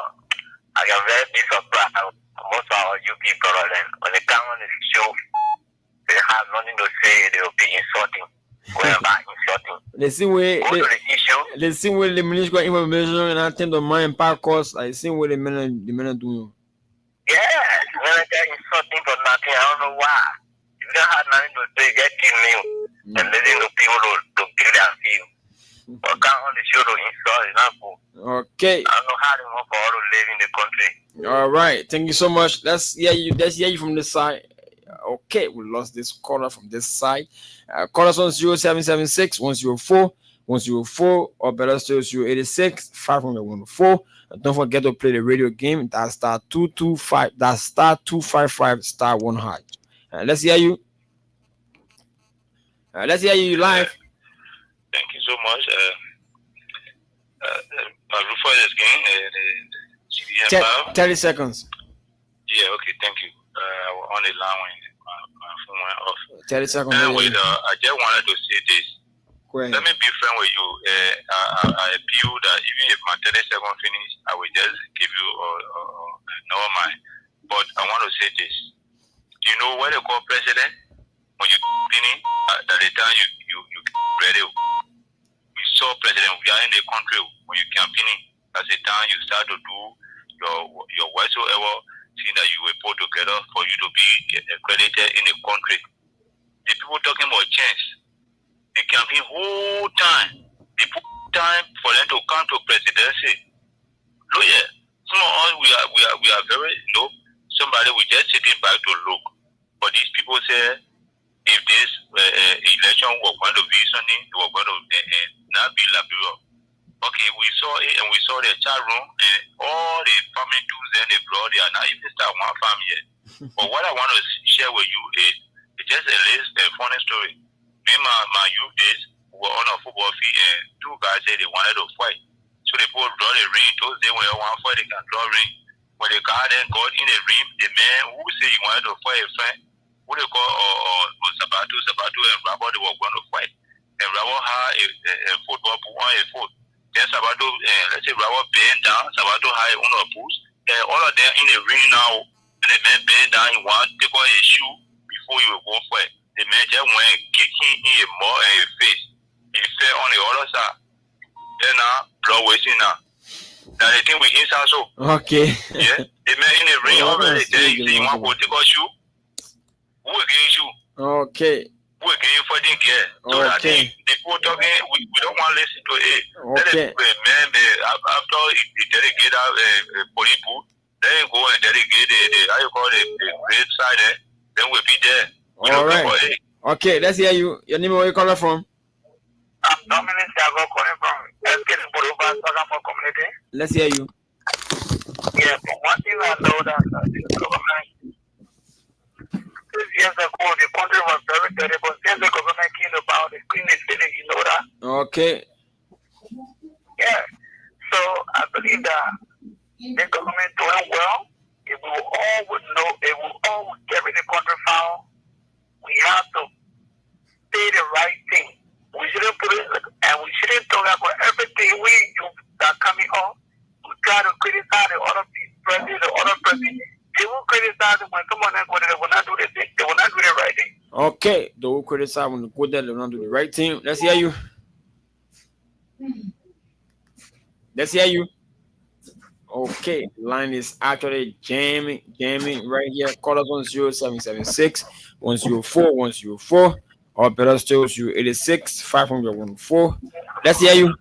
I am very surprised. Most of our UK problem, when they come on the show, they have nothing to say. They will be insulting. Whoever insulting. The same way the ministry information and attend on my impact course. I see what the men do. Yeah, when I get insulting for nothing, I don't know why. If they have nothing to say, get killing you and letting the people to get their view. But come on the show to insult is not good. Okay. I don't know how they want for all to live in the country. All right, thank you so much. Let's hear you from this side. Okay, we lost this caller from this side. Call us on 0776 104 104 or better still 086 504. Don't forget to play the radio game. That's star 225. That's star 255 star 1 high. Let's hear you. Let's hear you live. Thank you so much. Before this game, 30 seconds. Yeah, okay, thank you. On the line when my phone went off. 30 seconds. Anyway, I just wanted to say this. Let me be friend with you. I appeal that even if my 30 seconds finish, I will just give you another mind. But I want to say this. You know what they call president? When you finish, at the time you ready. We saw president, we are in the country. When you campaigning, at the time you start to do your whatsoever thing that you were put together for you to be accredited in the country. The people talking about change. They campaign whole time. They put time for them to come to presidency. Look, yeah. Some of us we are very low. Somebody will just sitting back to look. But these people say if this election was going to be something, it was going to not be Liberia. Okay, we saw it and we saw the chat room and all the farming tools and they brought. They are not even start one farm yet. But what I want to share with you is it's just a funny story. Me, my youth days, we were on a football field and two guys said they wanted to fight. So they both draw the ring. Those days when you want to fight, they can draw ring. When the guy then got in the ring, the man who said he wanted to fight a friend, who they call Sabato and Rabo, they were going to fight. And Rabo had a football on a foot. Then Sabato, let's say Rabo bent down, Sabato had on a push. And all of them in the ring now, and the man bent down, he wanted to take off his shoe before he would go fight. The man just went kicking in a more in his face. He fell on the other side. Then now, blood wasting now. Now the thing with inside so. Okay. Yeah. The man in the ring already there. You say you want to take off shoe? Who against you? Okay. Who against fighting care? So that the people talking, we don't want to listen to it. Okay. Let the man, after he dedicate out police boot, then he go and dedicate the how you call it, the grave side there. Then we'll be there. All right. Okay, let's hear you. Your name, where you calling from? I'm Dominic Thiago calling from SK Boroba, Community. Let's hear you. Yeah, but one thing thing I know that the government, 6 years ago, the country was very terrible. Then the government came about the clean the city, you know that? Okay. Yeah. So I believe that the government doing well. If we all would know, if we all would carry the country forward, we have to say the right thing. We shouldn't put it, and we shouldn't talk about everything we do that coming on. We try to criticize the other president, the other president. They will criticize them when someone else they will not do the thing. They will not do the right thing. Okay, they will criticize when they go there, they will not do the right thing. Let's hear you. Let's hear you. Okay, the line is actually jamming right here. Call us on 0776 104 104 or better still 086 500 Let's hear you.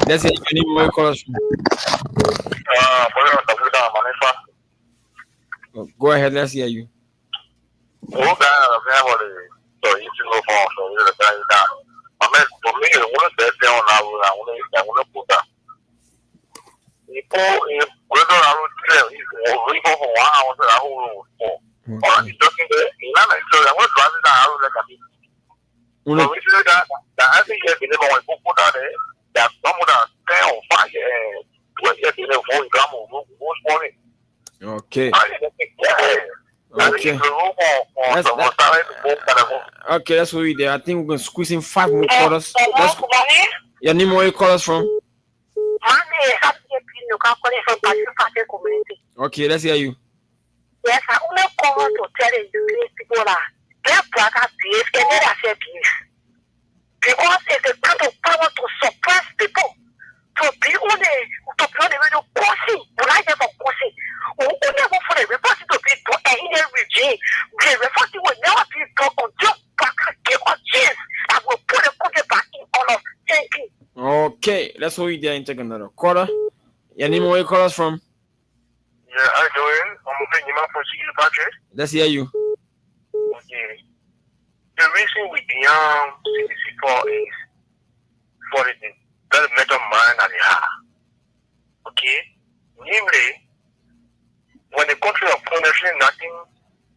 Let's hear you. Any more calls? Go ahead, let's hear you. Okay. Okay, that's what we did. I think we're gonna squeeze in 5 more quarters. Your name, where you call us from? Okay, let's hear you. Yes, I only call to tell the people that their brother behave and they are behave. Because it's a kind of power to suppress people, to be on the radio causing, but I never causing. Who never for the report to be to any regime. The report will never be done until back give us chance. I will put a country back in all of thank you. Okay, let's hold you there and take another quarter. Your name, where you call us from? Yeah, how you doing? I'm moving you from CU Patrick. Let's hear you. Okay. The reason we beyond CDC4 is for the developmental mind that they have. Okay? Namely, when the country of punishing nothing,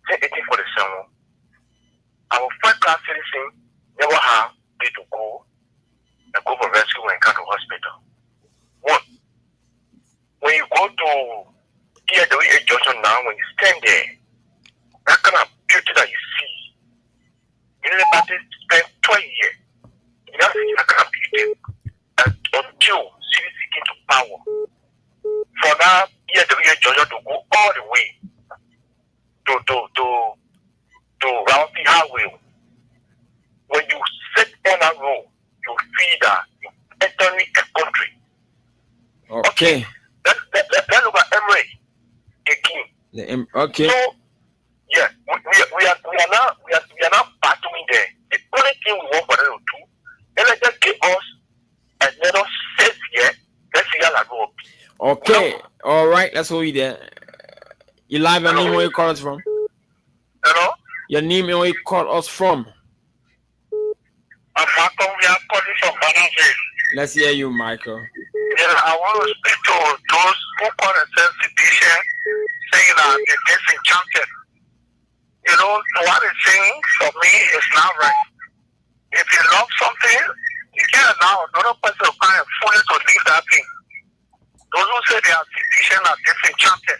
say 1847, our first-class citizen never have to go and go for rescue and come to hospital. One, when you go to DWA Johnson now, when you stand there, that kind of beauty that you see, you know, about to spend 20 years. You have to see that kind of beauty until CDC came to power. For now, DWA Johnson to go all the way to Rousey Highway. When you sit on that road, you feel that you're entering a country. Okay. Let's look at Emory again. Okay. So, yeah, we are not battling there. The only thing we want for them to do, and let's just give us another 6 years. Let's see how that goes. Okay. All right. Let's hold you there. You live, your name, where you call us from? Hello? Your name and where you call us from? I'm Malcolm. We are calling from Banana. Let's hear you, Michael. Yeah, I want to speak to those who call themselves citizens, saying that they're disenchanted. You know, what it's saying for me is not right. If you love something, you can't allow another person to come and force you to leave that thing. Those who say they are citizens are disenchanted.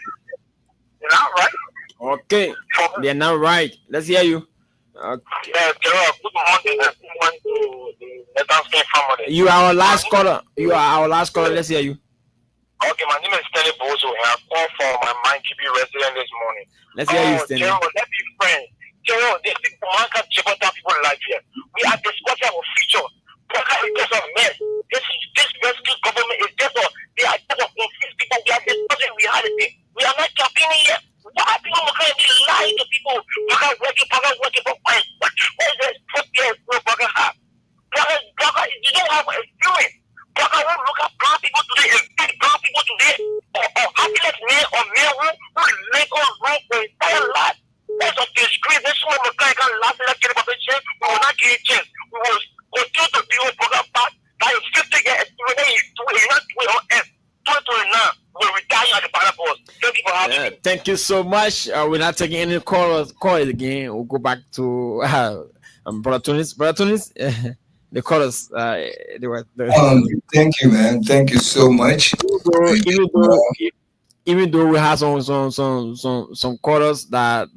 You're not right. Okay. They're not right. Let's hear you. Yeah, Gerald, good morning. Everyone to the Metal family. You are our last caller. Let's hear you. Okay, my name is Stanley Bozo, and I called for my mind to be resident this morning. Let's hear you, Stanley. Gerald, let's be friends. Gerald, these people can't jeopardize people's life here. We are discussing our future. Because it's just a mess. This rescue government is just they are just confused people. We are discussing reality. We are not campaigning yet. Why people can't be lying to people? You can't work it for fine. What is this? What years will Burger have? Burger, you don't have experience. Burger won't look at brown people today and big brown people today. Or happiness male or male who make us wrong for entire life. That's a disgrace. This one guy can laugh and get about the chance. We will not give a chance. We will continue to deal with Burger back. That is for having me. Thank you so much. We're not taking any calls again. We'll go back to Brother Tunis. Brother Tunis, the callers, they were. Thank you, man. Thank you so much. Even though we have some callers that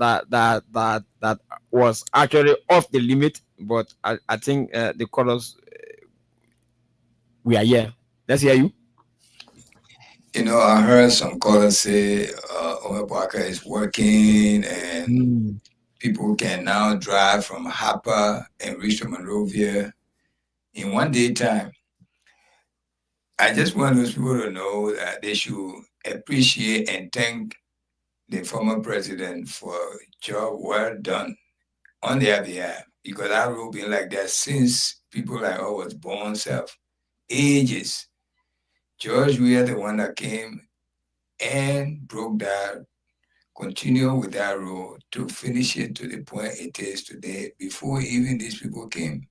was actually off the limit, but I think the callers we are here. Let's hear you. I heard some callers say Owebwaka is working and people can now drive from Hapa and reach to Monrovia in one day time. I just want those people to know that they should appreciate and thank the former president for a job well done on their behalf, because that road been like that since people like us was born self, ages. George, we are the one that came and broke that, continue with that road to finish it to the point it is today before even these people came.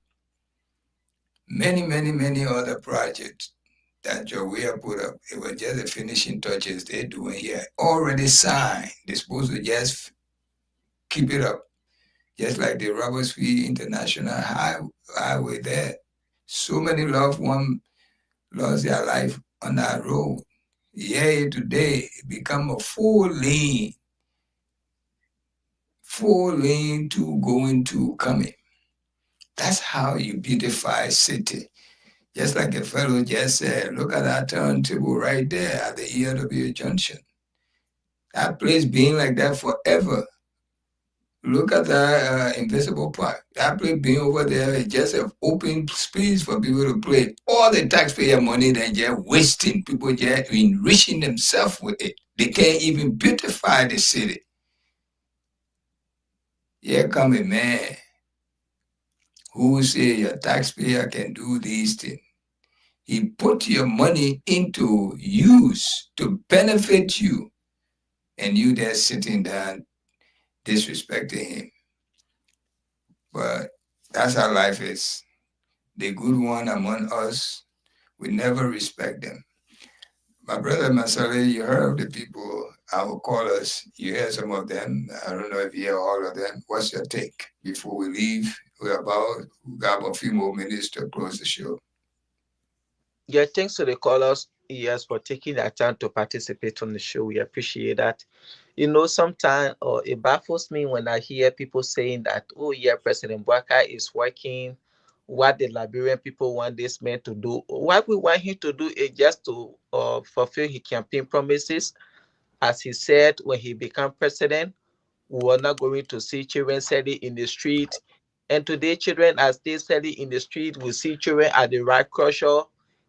Many other projects that Joria put up, it was just the finishing touches they're doing here. Already signed. They're supposed to just keep it up. Just like the Robertsfield International Highway there. So many loved ones lost their life on that road. Yeah, today it become a 4-lane to going to coming. That's how you beautify city. Just like a fellow just said, look at that turntable right there at the ELW Junction. That place being like that forever. Look at that Invisible Park. That place being over there is just an open space for people to play. All the taxpayer money they're just wasting. People just enriching themselves with it. They can't even beautify the city. Here come a man who say your taxpayer can do these things. He put your money into use to benefit you, and you there sitting down disrespecting him. But that's how life is. The good one among us, we never respect them. My brother Masale, you heard of the people, our callers. You hear some of them. I don't know if you hear all of them. What's your take before we leave? We got a few more minutes to close the show. Yeah, thanks to the callers, yes, for taking the time to participate on the show. We appreciate that. Sometimes it baffles me when I hear people saying that, oh yeah, President Bouaka is working. What the Liberian people want this man to do. What we want him to do is just to fulfill his campaign promises. As he said when he became president, we are not going to see children selling in the street. And today, children are still selling in the street. We see children at the right crusher.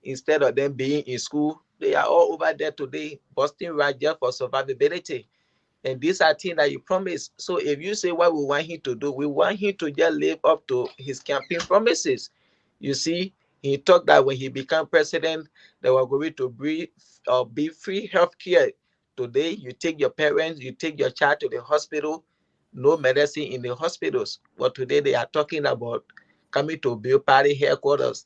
Instead of them being in school, they are all over there today, busting right just for survivability. And these are things that you promise. So if you say what we want him to do, we want him to just live up to his campaign promises. You see, he talked that when he became president, they were going to be free healthcare. Today, you take your parents, you take your child to the hospital, no medicine in the hospitals. But today they are talking about coming to build party headquarters.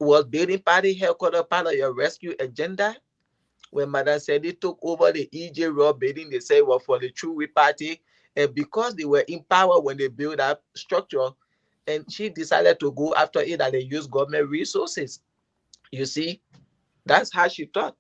Was building party headquarters part of your rescue agenda? When Madam Sandy took over the EJ Raw building, they said it was for the True Party. And because they were in power when they built that structure, and she decided to go after it and they used government resources. You see, that's how she thought.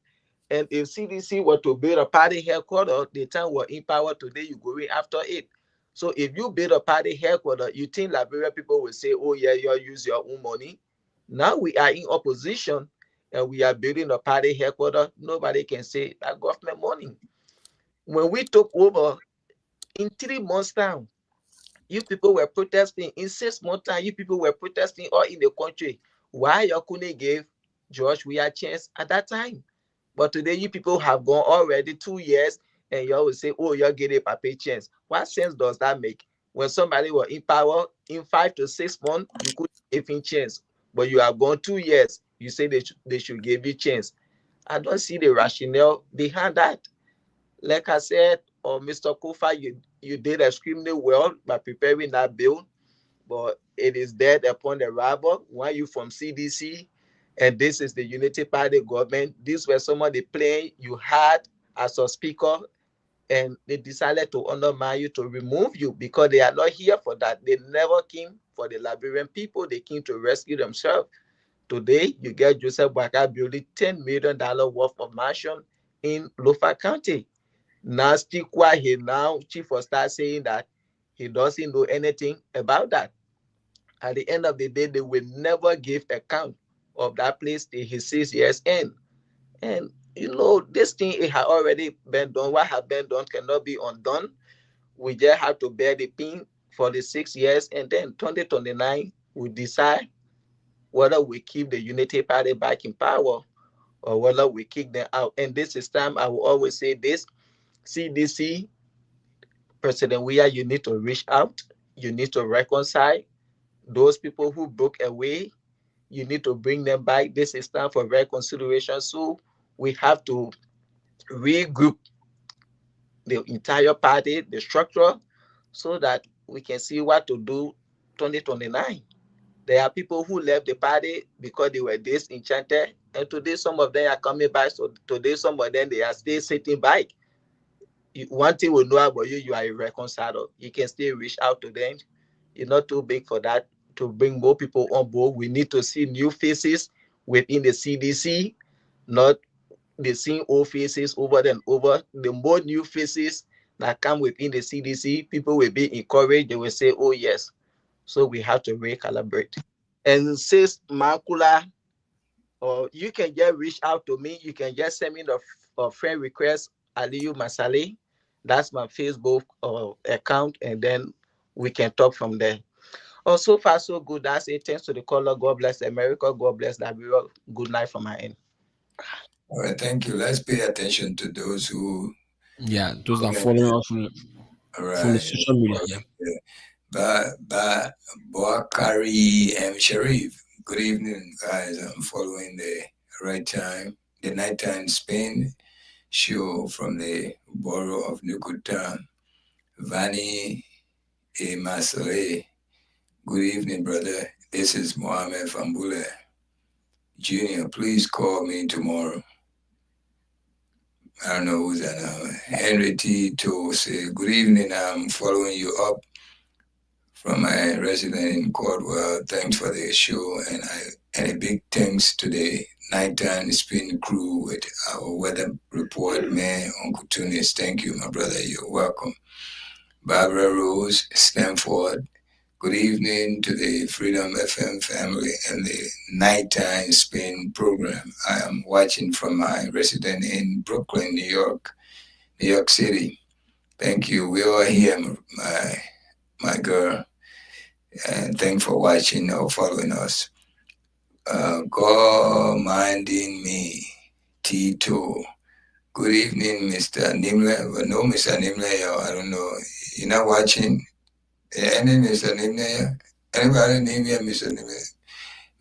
And if CDC were to build a party headquarters, the time we're in power today, you go in after it. So if you build a party headquarters, you think Liberian people will say, oh yeah, you use your own money. Now we are in opposition and we are building a party headquarters. Nobody can say that government money. When we took over, in 3 months' time, you people were protesting. In 6 months' time, you people were protesting all in the country. Why you couldn't give George Weah a chance at that time? But today, you people have gone already 2 years and you always say, oh, you're getting a paper chance. What sense does that make? When somebody was in power, in 5 to 6 months, you could give him chance. But you have gone 2 years. You say they should give you a chance. I don't see the rationale behind that. Like I said, Mr. Kofa, you did extremely well by preparing that bill, but it is dead upon arrival. Why you from CDC? And this is the Unity Party government. These were some of the plans you had as a speaker, and they decided to undermine you, to remove you, because they are not here for that. They never came for the Liberian people. They came to rescue themselves. Today, you get Joseph Boakai building $10 million worth of mansion in Lofa County. Now, Stikwa, he now chief of staff saying that he doesn't know anything about that. At the end of the day, they will never give account of that place till his 6 years end. And this thing, it had already been done. What has been done cannot be undone. We just have to bear the pain for the 6 years, and then 2029 we decide whether we keep the Unity Party back in power or whether we kick them out. And this is time I will always say this: CDC, President Weah, you need to reach out. You need to reconcile those people who broke away. You need to bring them back. This is time for reconciliation. So we have to regroup the entire party, the structure, so that we can see what to do 2029. There are people who left the party because they were disenchanted, and today some of them are coming back. So today some of them, they are still sitting back. One thing we know about you, you are irreconcilable. You can still reach out to them. You're not too big for that. To bring more people on board, we need to see new faces within the CDC, not the same old faces over and over. The more new faces that come within the CDC, people will be encouraged. They will say, oh, yes. So we have to recalibrate. And since Makula, or you can just reach out to me. You can just send me the friend request, Aliyu Masale. That's my Facebook account, and then we can talk from there. Oh, so far, so good. That's it. Thanks to the caller. God bless America. God bless Liberia. Good night from my end. All right, thank you. Let's pay attention to those who. Yeah, those are following us from the social media. Yeah. Boakari M. Sharif. Good evening, guys. I'm following the right time, the nighttime Spain show from the borough of Nukutan. Vani A. Masale. Good evening, brother. This is Mohammed Fambule. Junior, please call me tomorrow. I don't know who's that now. Henry T. To say, good evening. I'm following you up from my resident in Caldwell. Thanks for the show, and a big thanks to the nighttime spin crew with our weather report man, Uncle Tunis. Thank you, my brother. You're welcome. Barbara Rose, Stanford. Good evening to the Freedom FM family and the nighttime spin program. I am watching from my residence in Brooklyn, New York City. Thank you. We are here, my girl. And thanks for watching or following us. God minding me, Tito. Good evening, Mr. Nimle. Well, no, Mr. Nimle, I don't know. You're not watching? Any Mr. Nimle? Anybody name here, Mr. Nimle?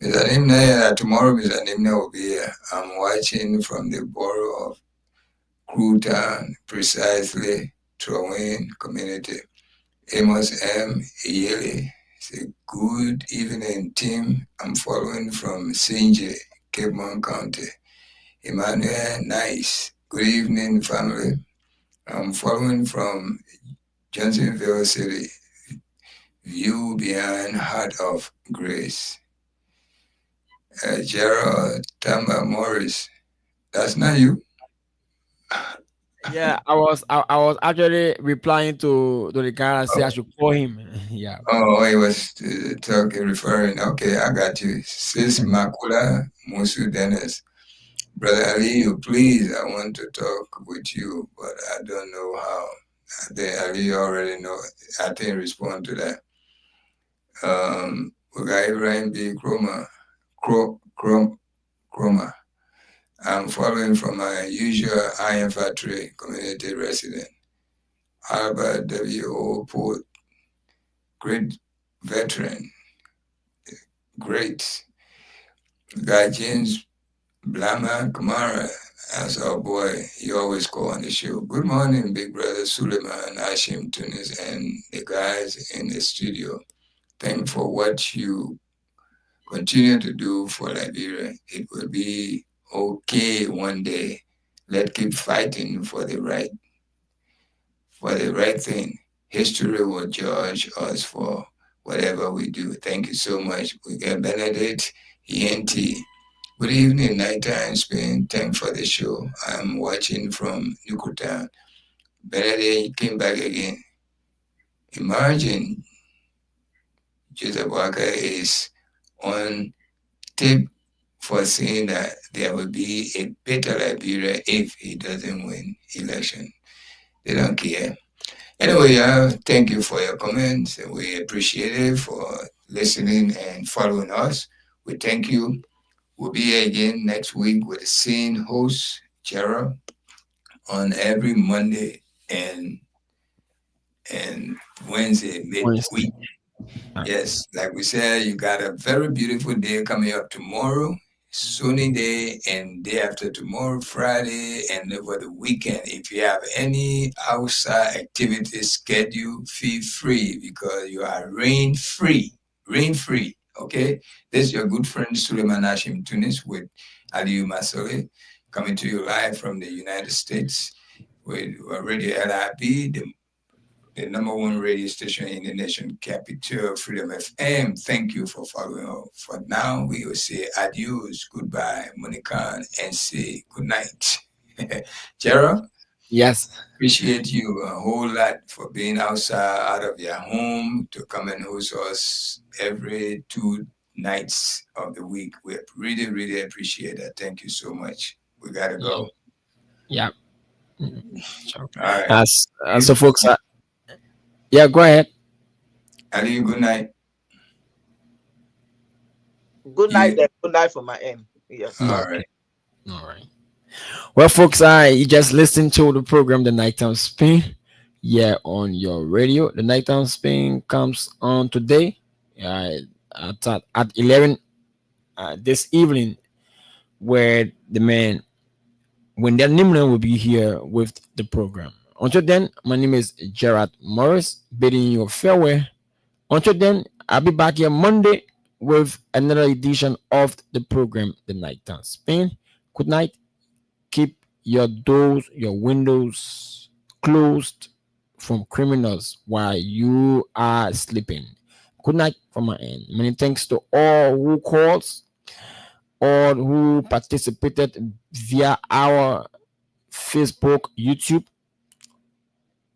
Mr. Nimle, tomorrow Mr. Nimle will be here. I'm watching from the borough of Cruton, precisely, Trowin community. Amos M. Iyeli. Say, good evening, team. I'm following from Sinje, Cape Mon County. Emmanuel Nice. Good evening, family. I'm following from Johnsonville City. View behind Heart of Grace. Gerald Tamba Morris. That's not you. Yeah, I was actually replying to the guy and say I should call him. Yeah. Oh, he was referring. Okay, I got you. Sis Makula Musu Dennis. Brother Aliyu, please, I want to talk with you, but I don't know how. I think Aliyu already know. I think respond to that. We got Ibrahim B. Kroma. I'm following from my usual Iron Factory community resident. Albert W.O. Port, great veteran, great. Guy James Blama Kamara, as our boy, he always call on the show. Good morning, big brother Suleiman, Hashim Tunis, and the guys in the studio. Thank for what you continue to do for Liberia. It will be okay one day. Let's keep fighting for the right thing. History will judge us for whatever we do. Thank you so much. We got Benedict, ENT. Good evening, nighttime Spain. Thanks for the show. I'm watching from Nukutown. Benedict came back again. Imagine Joseph Walker is on tape for saying that there will be a better Liberia if he doesn't win election. They don't care. Anyway, thank you for your comments. We appreciate it for listening and following us. We thank you. We'll be here again next week with the same host, Gerald, on every Monday and Wednesday midweek. Yes, like we said, you got a very beautiful day coming up tomorrow, sunny day, and day after tomorrow, Friday, and over the weekend. If you have any outside activities scheduled, feel free because you are rain free. Okay, this is your good friend Suleiman Hashim Tunis with Aliyu Masole coming to you live from the United States with Radio LIB, the number one radio station in the nation capital, Freedom FM. Thank you for following up. For now, we will say adios, goodbye, Monica, and say good night. Gerald? Yes. Appreciate you a whole lot for being outside, out of your home, to come and host us every 2 nights of the week. We really, really appreciate that. Thank you so much. We got to go. Yeah. All right. So, folks, yeah, go ahead. Ali, good night. Good night, then. Good night from my end. Yes. All right. Well, folks, you just listened to the program, The Nighttime Spin, on your radio. The Nighttime Spin comes on today at 11 this evening, where the man Wendell Nimlan will be here with the program. Until then, my name is Gerard Morris, bidding you farewell. Until then, I'll be back here Monday with another edition of the program, The Nighttime Spin. Good night. Keep your doors, your windows closed from criminals while you are sleeping. Good night from my end. Many thanks to all who called, all who participated via our Facebook, YouTube.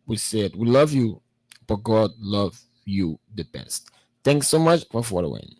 We said we love you, but God loves you the best. Thanks so much for following.